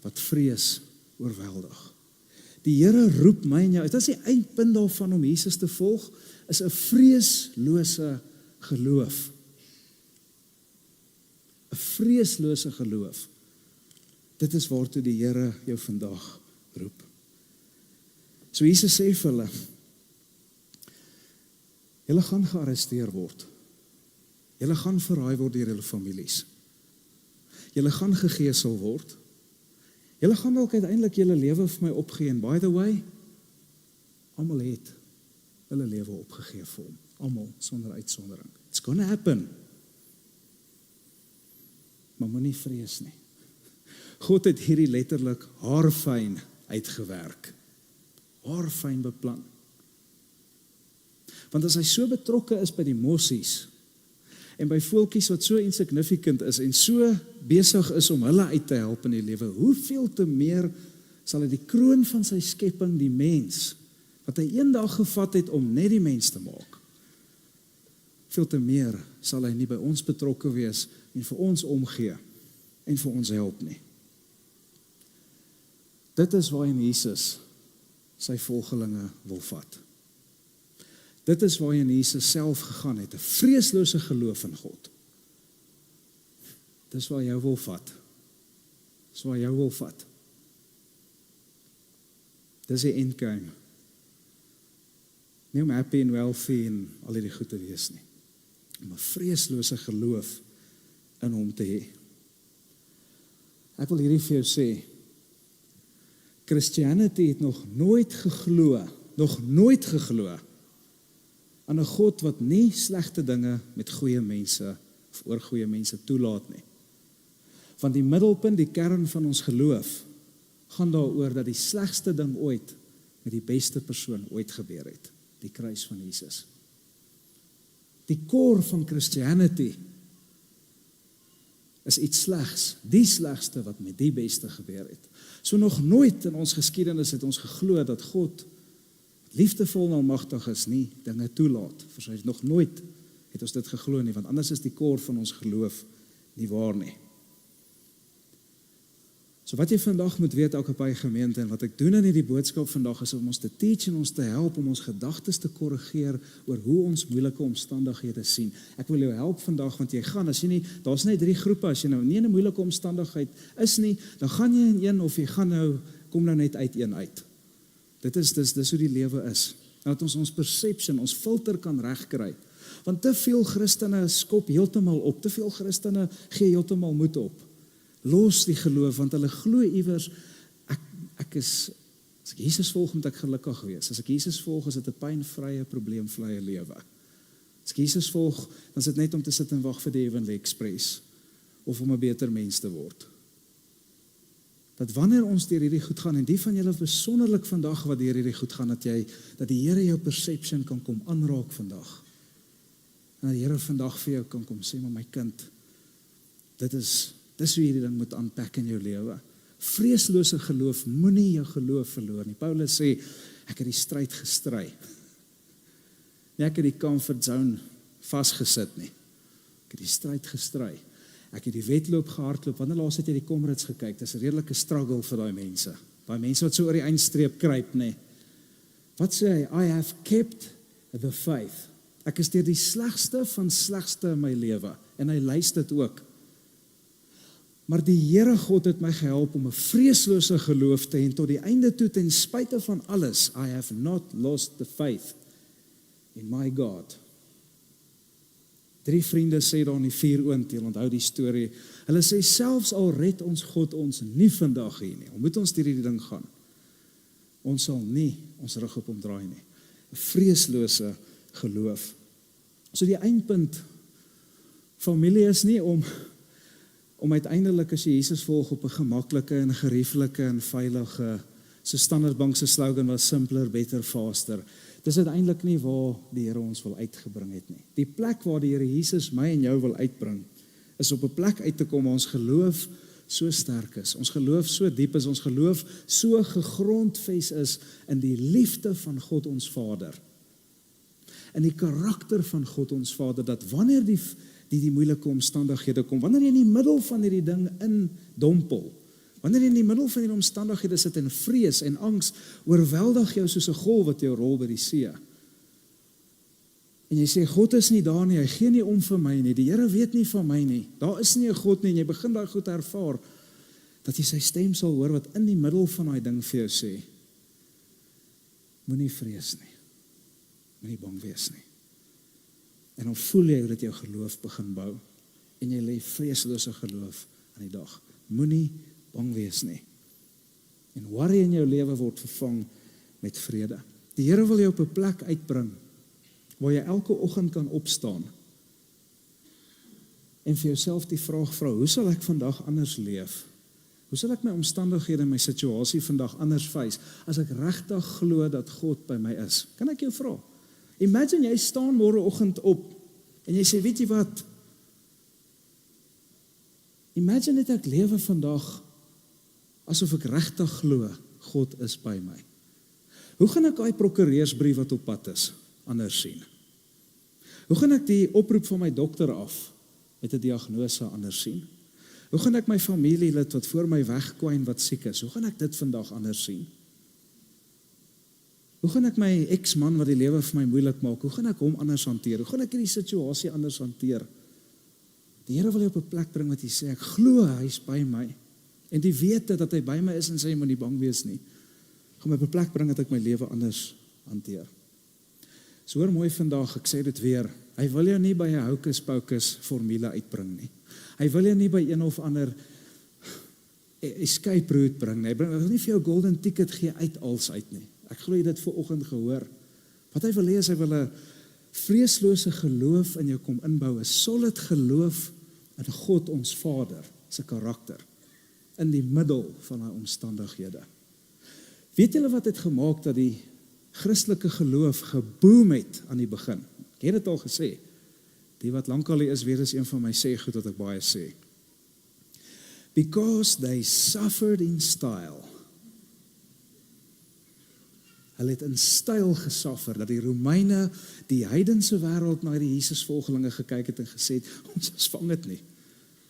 wat vrees oorweldig. Die Here roep my en jou, dit is die eindpunt daarvan om Jesus te volg, is 'n vreeslose geloof. 'n Vreeslose geloof. Dit is waartoe die Here jou vandag roep. So Jesus sê vir hulle, julle gaan gearresteer word. Julle gaan verraai word deur julle families. Julle gaan gegeesel word. Julle gaan dalk uiteindelik julle lewe vir my opgee, en by the way, almal het hulle lewe opgegee vir hom. Almal, sonder uitsondering. It's gonna happen. Maar moenie vrees nie. God het hierdie letterlik haarfyn uitgewerk. Haarfyn beplan. Want as hy so betrokke is by die mossies, en by voeltjies wat so insignificant is en so besig is om hulle uit te help in die lewe, hoeveel te meer sal hy die kroon van sy skepping, die mens, wat hy eendag gevat het om net die mens te maak, veel te meer sal hy nie by ons betrokke wees en vir ons omgee en vir ons help nie. Dit is waarin Jesus sy volgelinge wil vat. Dit is waarin Jesus self gegaan het, 'n vreeslose geloof in God. Dis waar jou wil vat. Dis waar jou wil vat. Dis die endgame. Nie om happy en wealthy en al die goed te wees nie. Om 'n vreeslose geloof in hom te hê. Ek wil hierdie vir jou sê, Christianity het nog nooit geglo aan 'n God wat nie slegte dinge met goeie mense of oor goeie mense toelaat nie. Want die middelpunt, die kern van ons geloof, gaan daaroor dat die slegste ding ooit met die beste persoon ooit gebeur het, die kruis van Jesus. Die core van Christianity is iets slegs, die slegste wat met die beste gebeur het. So nog nooit in ons geskiedenis het ons geglo dat God liefdevol en almagtig is, nie dinge toelaat. Nog nooit het ons dit geglo nie, want anders is die core van ons geloof nie waar nie. So wat jy vandag moet weet, Okapai gemeente, en wat ek doen in hierdie boodskap vandag, is om ons te teach en ons te help, om ons gedagtes te korrigeer oor hoe ons moeilike omstandighede sien. Ek wil jou help vandag, want jy gaan, as jy nie, daar's net 3 groepe, as jy nou nie in 'n moeilike omstandigheid is nie, dan gaan jy in een, of jy gaan nou, kom nou net uit een uit. Dis hoe die lewe is. Dat ons perception, ons filter kan regkry. Want te veel Christene skop heeltemal op, te veel Christene gee heeltemal moed op. Los die geloof, want hulle glo iewers, as ek Jesus volg, moet ek gelukkig wees. As ek Jesus volg, is dit 'n pynvrye, probleemvrye lewe. As ek Jesus volg, dan is dit net om te sit en wag vir die Heavenly Express, of om 'n beter mens te word. Dat wanneer ons deur hierdie goed gaan, en die van julle besonderlik vandag wat deur hierdie goed gaan, dat die Here jou perception kan kom aanraak vandag. En dat die Here vandag vir jou kan kom sê, maar my kind, dis hoe hierdie ding moet aanpak in jou lewe. Vreeslose geloof, moenie jou geloof verloor nie. Paulus sê, ek het die stryd gestry. Nie ek het die comfort zone vasgesit nie. Ek het die stryd gestry. Ek het die wedloop gehardloop. Wanneer laas het jy die Comrades gekyk? Dis 'n redelike struggle vir daai mense. Daai mense wat so oor die eindstreep kruip, nê. Wat sê hy? I have kept the faith. Ek is deur die slegste van slegste in my lewe. En hy lys dit ook. Maar die Here God het my gehelp om 'n vreeslose geloof te hê en tot die einde toe, ten spyte van alles, I have not lost the faith in my God. 3 vriende sê daar in die 4 oondeel, onthou die storie. Hulle sê, selfs al red ons God ons nie vandag hier nie, moet ons deur hierdie ding gaan. Ons sal nie ons rug op hom draai nie. 'n Vreeslose geloof. So die eindpunt, familie, is nie om uiteindelik as jy Jesus volg op 'n gemaklike en gerieflike en veilige, so Standardbank se slogan was simpler, better, faster. Dis uiteindelik nie waar die Here ons wil uitgebring het nie. Die plek waar die Here Jesus my en jou wil uitbring, is op 'n plek uit te kom waar ons geloof so sterk is, ons geloof so diep is, ons geloof so gegrondves is in die liefde van God ons Vader. In die karakter van God ons Vader, dat wanneer die moeilike omstandighede kom, wanneer jy in die middel van hierdie ding indompel, wanneer jy in die middel van hierdie omstandighede sit en vrees en angs oorweldig jou soos 'n golf wat jou rol by die see. En jy sê, God is nie daar nie, hy gee nie om vir my nie, die Here weet nie van my nie, daar is nie 'n God nie, en jy begin daai goed ervaar, dat jy sy stem sal hoor wat in die middel van daai ding vir jou sê, moenie vrees nie, moenie bang wees nie. En dan voel jy dat jou geloof begin bou, en jy lê vreeslose geloof aan die dag. Moenie bang wees nie. En worry in jou lewe word vervang met vrede. Die Here wil jou op 'n plek uitbring, waar jy elke oggend kan opstaan, en vir jouself die vraag vra, hoe sal ek vandag anders leef? Hoe sal ek my omstandighede en my situasie vandag anders face, as ek regtig glo dat God by my is? Kan ek jou vra? Imagine jy staan môreoggend op, en jy sê, weet jy wat, Imagine net ek lewe vandag asof ek regtig glo, God is by my. Hoe gaan ek daai prokureursbrief wat op pad is, anders sien? Hoe gaan ek die oproep van my dokter af, met 'n diagnose anders sien? Hoe gaan ek my familielid wat voor my wegkwyn wat siek is, hoe gaan ek dit vandag anders sien? Hoe gaan ek my ex-man wat die lewe vir my moeilik maak, hoe gaan ek hom anders hanteer? Hoe gaan ek hierdie situasie anders hanteer? Die Here wil jou op 'n plek bring wat jy sê, ek glo hy's by my. En die wete dat hy by my is en sê, jy moet nie bang wees nie. Gaan my op 'n plek bring dat ek my lewe anders hanteer. So hoor mooi vandag, ek sê dit weer, hy wil jou nie by 'n hocus-pocus formule uitbring nie. Hy wil jou nie by een of ander escape route bring nie. Hy wil nie vir jou golden ticket gee uit als uit nie. Ek glo jy dit vanoggend gehoor. Wat hy wil hê is hy wil 'n vreeslose geloof in jou kom inbou, 'n solid geloof in God ons Vader se karakter in die middel van daai omstandighede. Weet julle wat het gemaak dat die Christelike geloof geboom het aan die begin? Ek het dit al gesê. Die wat lankal hier is, weer is een van my sê goed wat ek baie sê. Because they suffered in style. Hulle het in styl gesuffer, dat die Romeine, die heidense wêreld na die Jesus-volgelinge gekyk het en gesê het, ons vang dit nie.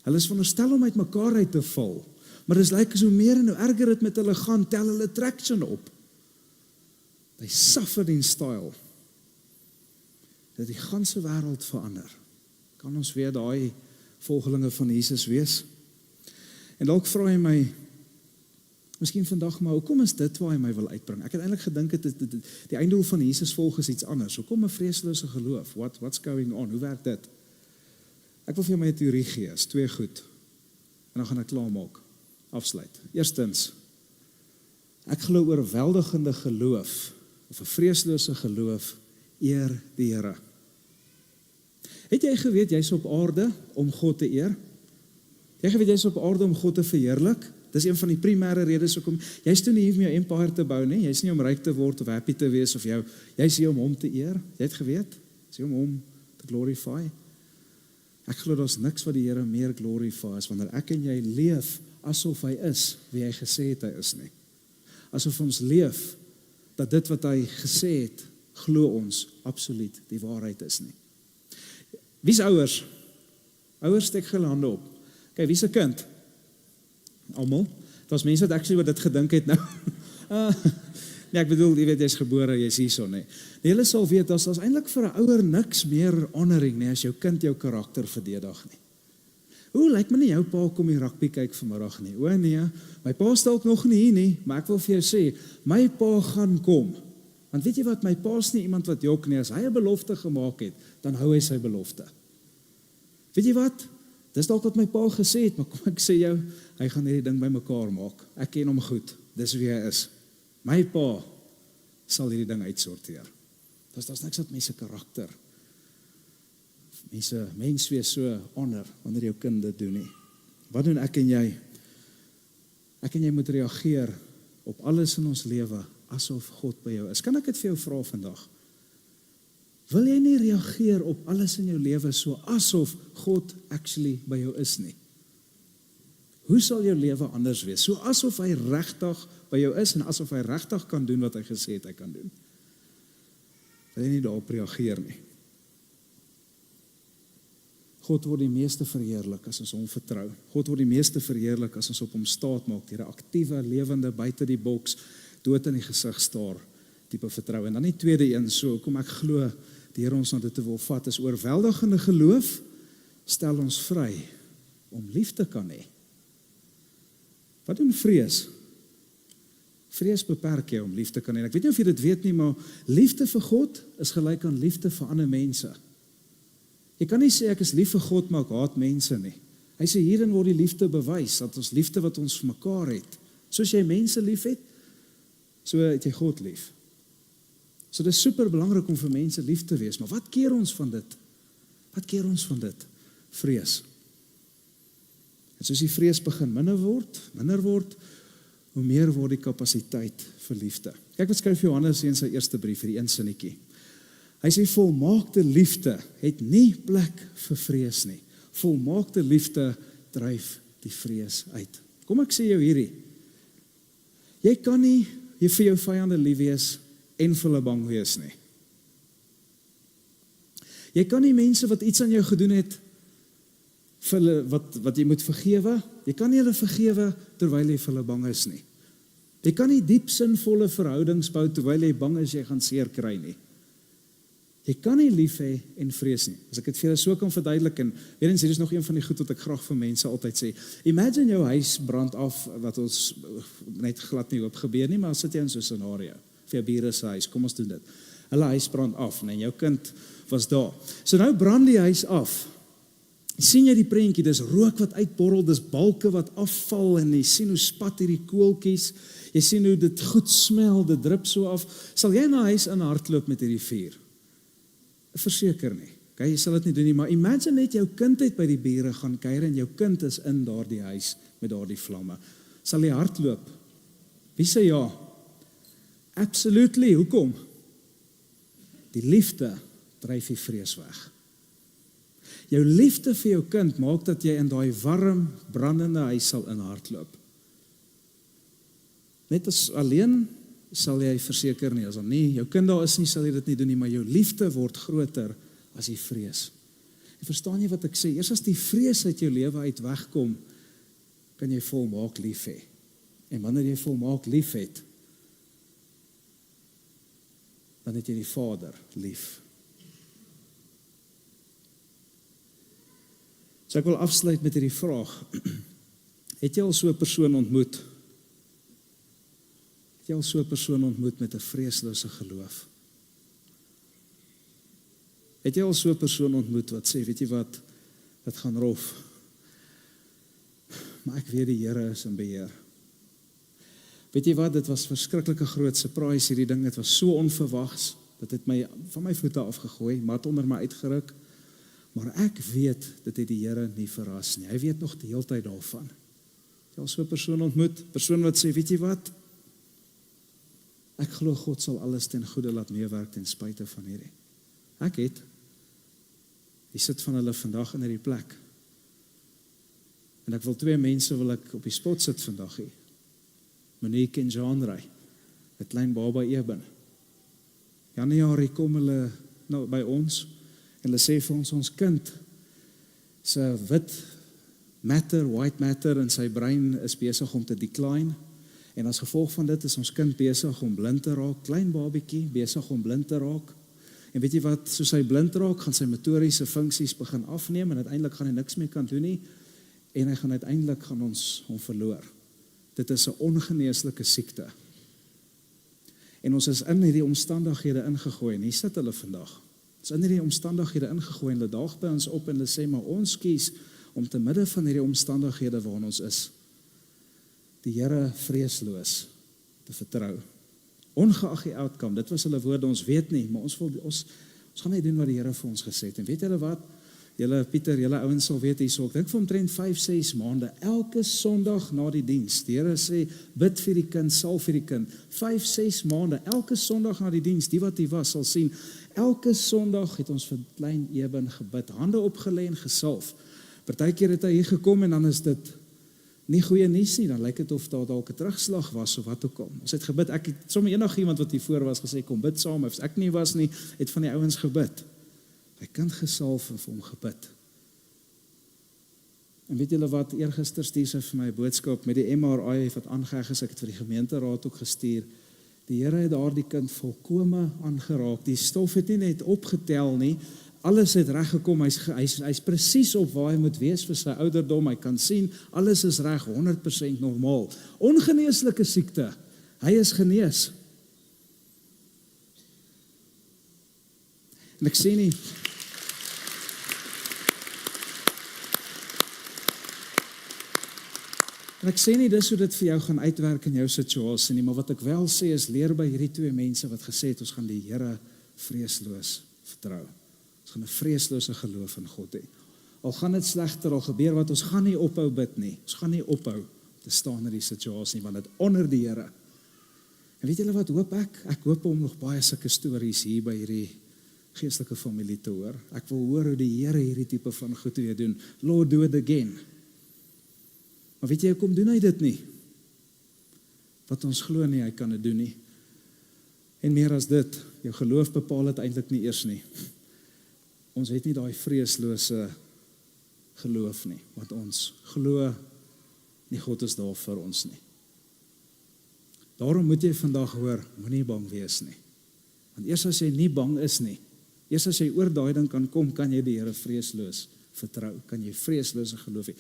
Hulle is veronderstel om uit mekaar uit te val, maar dis lyk as hoe meer en hoe erger dit met hulle gaan, tel hulle traction op. They suffered in style. Dat die ganse wêreld verander. Kan ons weer daai volgelinge van Jesus wees? En dalk vra hy my, miskien vandag maar, hoekom is dit waar hy my wil uitbring? Ek het eintlik gedink, die einddoel van Jesus volg is iets anders. Hoekom 'n vreeslose geloof? What's going on? Hoe werk dit? Ek wil vir jou my teorie gee, is 2 goed. En dan gaan ek klaarmaak, afsluit. Eerstens, ek glo oorweldigende geloof, of 'n vreeslose geloof, eer die Here. Het jy geweet, jy's op aarde om God te eer? Jy geweet, jy's op aarde om God te verheerlik? Dis een van die primêre redes hoekom jy's toe nie hier om jou empire te bou nie, jy's nie om ryk te word of happy te wees of jy's hier om hom te eer. Jy het geweet, jy's hier om hom te glorify. Ek glo daar's niks wat die Here meer glorify as wanneer ek en jy leef asof hy is wie hy gesê het hy is nie. Asof ons leef dat dit wat hy gesê het, glo ons absoluut die waarheid is nie. Wie's ouers? Ouers, steek julle hande op. Okay, wie's 'n kind? Almal. Daar's mense wat actually wat dit gedink het nou. Nee, ek bedoel, jy weet, jy's gebore, jy's hierso, nee. Julle sal weet, daar's eintlik vir 'n ouer niks meer honoring nie as jou kind jou karakter verdedig nie. Hoe lyk my nie jou pa kom die rugby kyk vanmiddag nie? O nee, my pa is dalk nog nie hier nie, maar ek wil vir jou sê, my pa gaan kom. Want weet jy wat, my pa is nie iemand wat jok nie, as hy 'n belofte gemaak het, dan hou hy sy belofte. Weet jy wat? Dis dalk wat my pa gesê het, maar kom ek sê jou, hy gaan hierdie ding bymekaar maak. Ek ken hom goed, dis wie hy is. My pa sal hierdie ding uitsorteer. Daar's niks wat mense karakter, mens wees so honor, wanneer jou kind dit doen nie. Wat doen ek en jy? Ek en jy moet reageer op alles in ons lewe, asof God by jou is. Kan ek dit vir jou vra vandag? Wil jy nie reageer op alles in jou lewe so asof God actually by jou is nie? Hoe sal jou lewe anders wees? So asof hy regtig by jou is en asof hy regtig kan doen wat hy gesê het hy kan doen. Wil jy nie daarop reageer nie? God word die meeste verheerlik as ons hom vertrou. God word die meeste verheerlik as ons op hom staat maak, deur 'n aktiewe, lewende, buite die boks, dood in die gesig staar, tipe vertrou. En dan die tweede een, so kom ek glo, die Here ons na dit te wil vat, is oorweldigende geloof, stel ons vry om lief te kan hê. Wat doen vrees? Vrees beperk jou om lief te kan hê. Ek weet nie of jy dit weet nie, maar liefde vir God is gelyk aan liefde vir ander mense. Jy kan nie sê ek is lief vir God, maar ek haat mense nie. Hy sê hierin word die liefde bewys, dat ons liefde wat ons vir mekaar het, soos jy mense lief het, so het jy God lief. So dit is super belangrik om vir mense lief te wees, maar wat keer ons van dit? Wat keer ons van dit? Vrees. En soos die vrees begin minder word, hoe meer word die kapasiteit vir liefde. Kyk wat skryf Johannes in sy eerste brief, hierdie een sinnetjie. Hy sê volmaakte liefde het nie plek vir vrees nie. Volmaakte liefde dryf die vrees uit. Kom ek sê jou hierdie, jy kan nie jy vir jou vyande lief wees en vir hulle bang wees nie. Jy kan nie mense wat iets aan jou gedoen het, vir hulle, wat jy moet vergewe, jy kan nie hulle vergewe terwyl jy vir hulle bang is nie. Jy kan nie diep sinvolle verhoudings bou terwyl jy bang is jy gaan seer kry nie. Jy kan nie lief hê en vrees nie. As ek dit vir julle so kan verduidelik, en weer eens, hier is nog een van die goed wat ek graag vir mense altyd sê. Imagine jou huis brand af, wat ons net glad nie hoop gebeur nie, maar sit jy in so 'n scenario, vir jou bure se huis, kom ons doen dit. Hulle huis brand af, en jou kind was daar. So nou brand die huis af. Sien jy die prentjie, dis rook wat uitborrel, dis balke wat afval, en jy sien hoe spat hierdie koeltjies, jy sien hoe dit goed smel, dit drup so af. Sal jy na huis in hardloop met hierdie vuur? Verseker nie. Okay, jy sal dit nie doen nie, maar imagine net jou kind het by die bure gaan kuier en jou kind is in daardie huis met daardie vlamme. Sal jy hardloop? Wie sê ja? Absolutely, hoekom? Die liefde dryf die vrees weg. Jou liefde vir jou kind maak dat jy in daai warm, brandende huis sal inhardloop. Net as alleen sal jy verseker nie, as dan nie, jou kind daar is nie, sal jy dit nie doen nie, maar jou liefde word groter as die vrees. En verstaan jy wat ek sê? Eers as die vrees uit jou lewe uit wegkom, kan jy volmaak lief hê. En wanneer jy volmaak lief het, dan het jy die Vader lief. So ek wil afsluit met hierdie vraag. Het jy al so 'n persoon ontmoet? Het jy al so 'n persoon ontmoet met 'n vreeslose geloof? Het jy al so 'n persoon ontmoet wat sê, weet jy wat, dit gaan rof, maar ek weet die Here is in beheer. Weet jy wat, dit was verskriklike groot surprise hierdie ding, dit was so onverwags, dit het my van my voete afgegooi, mat onder my uitgeruk, maar ek weet, dit het die Here nie verras nie, hy weet nog die hele tyd daarvan. Het jy al so 'n persoon ontmoet, persoon wat sê, weet jy wat, ek glo God sal alles ten goeie laat meewerk ten spyte van hierdie. Ek het, die sit van hulle vandag in hierdie plek. En ek wil 2 mense wil ek op die spot sit vandag hier. Monique en Jean-Ray, 'n klein baba Eben. Januarie kom hulle nou by ons en hulle sê vir ons kind se white matter in sy brein is besig om te decline. En as gevolg van dit is ons kind besig om blind te raak, klein babietjie besig om blind te raak. En weet jy wat, soos hy blind raak, gaan sy motoriese funksies begin afneem en uiteindelik gaan hy niks meer kan doen nie en hy gaan uiteindelik ons hom verloor. Dit is 'n ongeneeslike siekte. En ons is in hierdie omstandighede ingegooi en hier sit hulle vandag. Ons is in hierdie omstandighede ingegooi en hulle daag by ons op en hulle sê, maar ons kies om te midde van hierdie omstandighede waarin ons is, die Here vreesloos te vertrou. Ongeag die outcome, dit was hulle woorde, ons weet nie, maar ons gaan nie doen wat die Here vir ons gesê het. En weet julle wat? Julle Pieter, julle ouens sal weet hierso, ek dink vir omtrent 5-6 maande, elke Sondag na die diens, die Here sê, bid vir die kind, salf vir die kind, 5-6 maande, elke Sondag na die diens, die wat hier was, sal sien, elke Sondag het ons vir klein Eben gebid, hande opgelê en gesalf. Partykeer het hy hier gekom en dan is dit nie goeie nuus nie, dan lyk dit of daar dalk 'n terugslag was of wat ook al. Ons het gebid, ek het sommer enigiemand wat hier voor was gesê, kom bid saam, as ek nie was nie, het van die ouens gebid. Hy kind gesalf en vir hom gebid. En weet julle wat, eergister stuur sy vir my 'n boodskap met die MRI wat aangeheg is, ek het vir die gemeenteraad ook gestuur. Die Here het daardie kind volkome aangeraak. Die stof het nie net opgetel nie, alles het reg gekom, hy's presies op waar hy moet wees vir sy ouderdom, hy kan sien, alles is reg, 100% normaal. Ongeneeslike siekte, hy is genees. En ek sê nie, dis hoe dit vir jou gaan uitwerk in jou situasie nie, maar wat ek wel sê is, leer by hierdie 2 mense wat gesê het, ons gaan die Here vreesloos vertrou. Ons gaan 'n vreeslose geloof in God hê. Al gaan dit slegter, al gebeur wat, ons gaan nie ophou bid nie. Ons gaan nie ophou te staan in die situasie, want dit onder die Here. En weet julle wat hoop ek? Ek hoop om nog baie sulke stories hier by hierdie geestelike familie te hoor. Ek wil hoor hoe die Here hierdie tipe van goed weer doen. Lord, do it again. Maar weet jy, hoekom doen hy dit nie? Wat ons glo nie, hy kan dit doen nie. En meer as dit, jou geloof bepaal het eintlik nie eers nie. Ons het nie daai vreeslose geloof nie, want ons glo nie God is daar vir ons nie. Daarom moet jy vandag hoor, moenie bang wees nie. Want eers as jy nie bang is nie, eers as jy oor daai ding kan kom, kan jy die Here vreesloos vertrou, kan jy vreeslose geloof hê.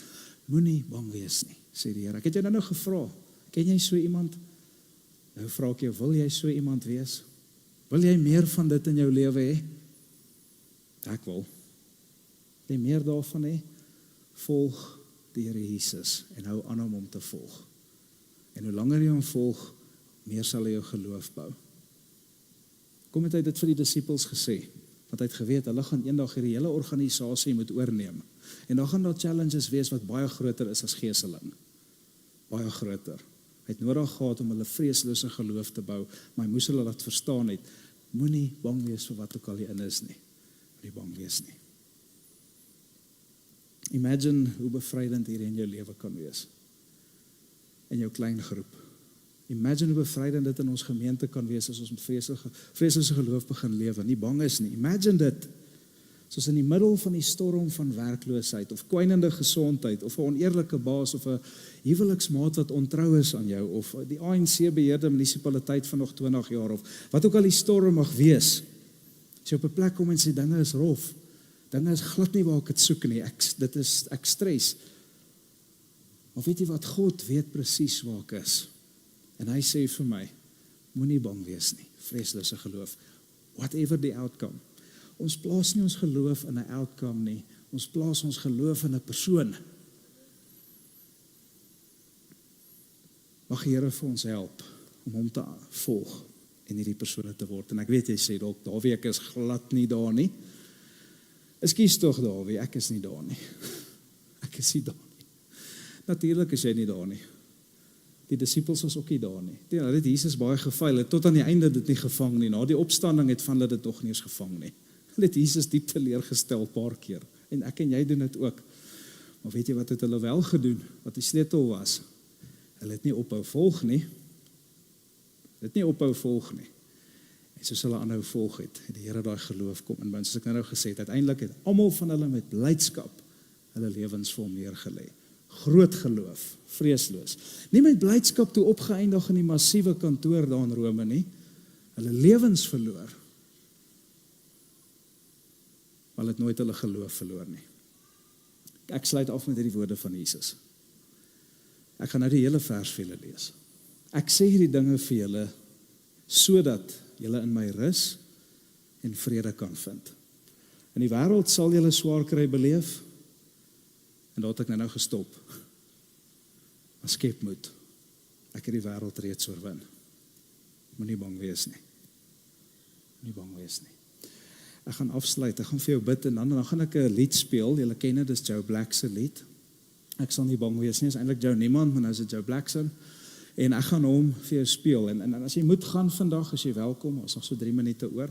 Moenie bang wees nie, sê die Here. Ek het jou nou gevra, ken jy so iemand? Nou vra ek jou, wil jy so iemand wees? Wil jy meer van dit in jou lewe hê? Ek wil. Wil jy meer daarvan hê? Volg die Here Jesus en hou aan om te volg. En hoe langer jy hom volg, meer sal hy jou geloof bou. Kom het hy dit vir die disippels gesê, want hy het geweet, hulle gaan eendag hierdie hele organisasie moet oorneem. En dan gaan daar challenges wees wat baie groter is as geeseling. Baie groter. Hy het nodig gehad om hulle vreeslose geloof te bou, maar hy moes hulle laat verstaan het, moenie bang wees vir wat ook al hierin is nie. Moenie bang wees nie. Imagine hoe bevrydend hier in jou lewe kan wees. In jou klein groep. Imagine hoe bevrydend dit in ons gemeente kan wees as ons met vreeslose geloof begin lewe. Nie bang is nie. Imagine dit. Soos in die middel van die storm van werkloosheid, of kwynende gesondheid, of 'n oneerlike baas, of 'n huweliksmaat wat ontrou is aan jou, of die ANC-beheerde munisipaliteit van nog 20 jaar, of wat ook al die storm mag wees. As jy op 'n plek kom en sê, dinge is rof, dinge is glad nie waar ek het soek nie, ek stres. Maar weet jy wat, God weet presies waar ek is. En hy sê vir my, moenie bang wees nie, vreeslose geloof, whatever the outcome. Ons plaas nie ons geloof in 'n outcome nie, ons plaas ons geloof in 'n persoon. Mag die Here vir ons help om hom te volg en hierdie persone te word. En ek weet jy sê dalk, Dawie, ek is glad nie daar nie. Ekskuus tog Dawie, ek is nie daar nie. Ek is nie daar nie. Natuurlik is jy nie daar nie. Die disippels was ook nie daar nie. Hulle het Jesus baie gefaal, tot aan die einde dit nie gevang nie. Na die opstanding het van hulle dit nog nie eens gevang nie. Hulle het Jesus diep teleurgestel paar keer. En ek en jy doen dit ook. Maar weet jy wat het hulle wel gedoen? Wat die sleutel was? Hulle het nie ophou volg nie. Hulle het nie ophou volg nie. En soos hulle aanhou volg het die Here daai geloof kom inbou. Soos ek nou gesê het, uiteindelik het almal van hulle met blydskap hulle lewens vir hom neergelê. Groot geloof, vreesloos. Nie met blydskap toe opgeëindig in die massiewe kantoor daar in Rome nie. Hulle lewens verloor. Maar hulle het nooit hulle geloof verloor nie. Ek sluit af met hierdie woorde van Jesus. Ek gaan nou die hele vers vir julle lees. Ek sê hierdie dinge vir julle, sodat julle in my rus en vrede kan vind. In die wêreld sal julle swaar kry beleef, en daar het ek nou gestop. Maar skep moed. Ek het die wêreld reeds oorwin. Moenie bang wees nie. Moenie bang wees nie. Ek gaan afsluit, ek gaan vir jou bid en dan gaan ek 'n lied speel. Julle ken dit, dis Joe Black se lied. Ek sal nie bang wees nie, is eintlik Joe niemand, maar nou is dit Joe Black se. En ek gaan hom vir jou speel. En as jy moet gaan vandag, is jy welkom. Ons nog so 3 minute oor.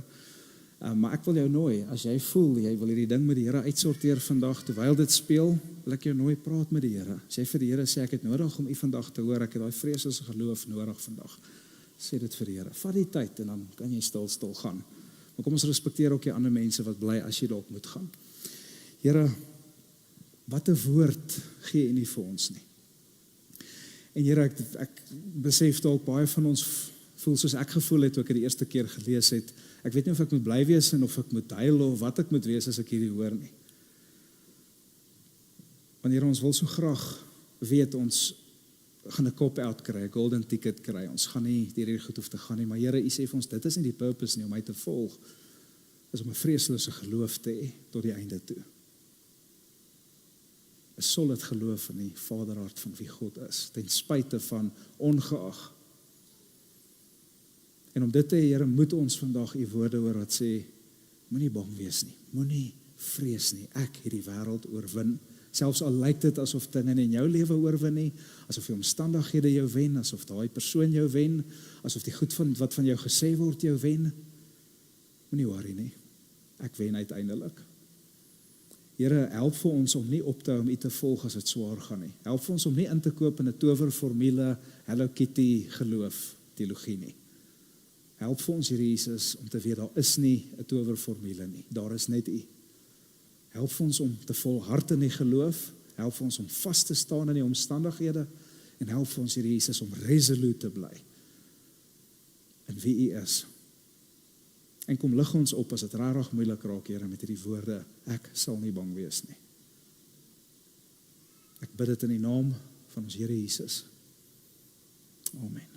Maar ek wil jou nooi, as jy voel, jy wil hierdie ding met die Here uitsorteer vandag, terwyl dit speel, wil ek jou nooi, praat met die Here. As jy vir die Here sê, ek het nodig om u vandag te hoor, ek het daai vreeslose geloof nodig vandag, sê dit vir die Here. Vat die tyd en dan kan jy stil gaan. Maar kom ons respekteer ook die ander mense wat bly as jy dalk moet gaan. Here, wat 'n woord gee U nie vir ons nie. En Here, ek besef dalk baie van ons voel soos ek gevoel het toe ek dit die eerste keer gelees het. Ek weet nie of ek moet bly wees en of ek moet huil of wat ek moet wees as ek hierdie hoor nie. Wanneer ons wil so graag weet ons gaan 'n cop-out kry, 'n golden ticket kry, ons gaan nie hierdie goed hoef te gaan nie, maar Here, U sê vir ons, dit is nie die purpose nie om my te volg, is om 'n vreeslose geloof te hê tot die einde toe. 'n Solid geloof in die Vaderhart van wie God is, ten spyte van ongeag. En om dit te hê, Here, moet ons vandag U woorde hoor wat sê, moenie bang wees nie, moenie vrees nie, ek het die wêreld oorwin. Selfs al lyk dit asof dinge in jou lewe oorwin nie, asof die omstandighede jou wen, asof daai persoon jou wen, asof die goed wat van jou gesê word jou wen, moenie worry nie, ek wen uiteindelik. Here, help vir ons om nie op te hou om U te volg as dit swaar gaan nie. Help vir ons om nie in te koop in 'n towerformule, Hello Kitty geloof, teologie nie. Help vir ons, Here Jesus, om te weet, daar is nie 'n towerformule nie, daar is net U. Help vir ons om te volhard in die geloof, help vir ons om vas te staan in die omstandighede, en help vir ons, Here Jesus, om resoluut te bly in wie U is. En kom lig ons op as dit rarig moeilik raak, Here, met hierdie woorde, ek sal nie bang wees nie. Ek bid dit in die naam van ons Here Jesus. Amen.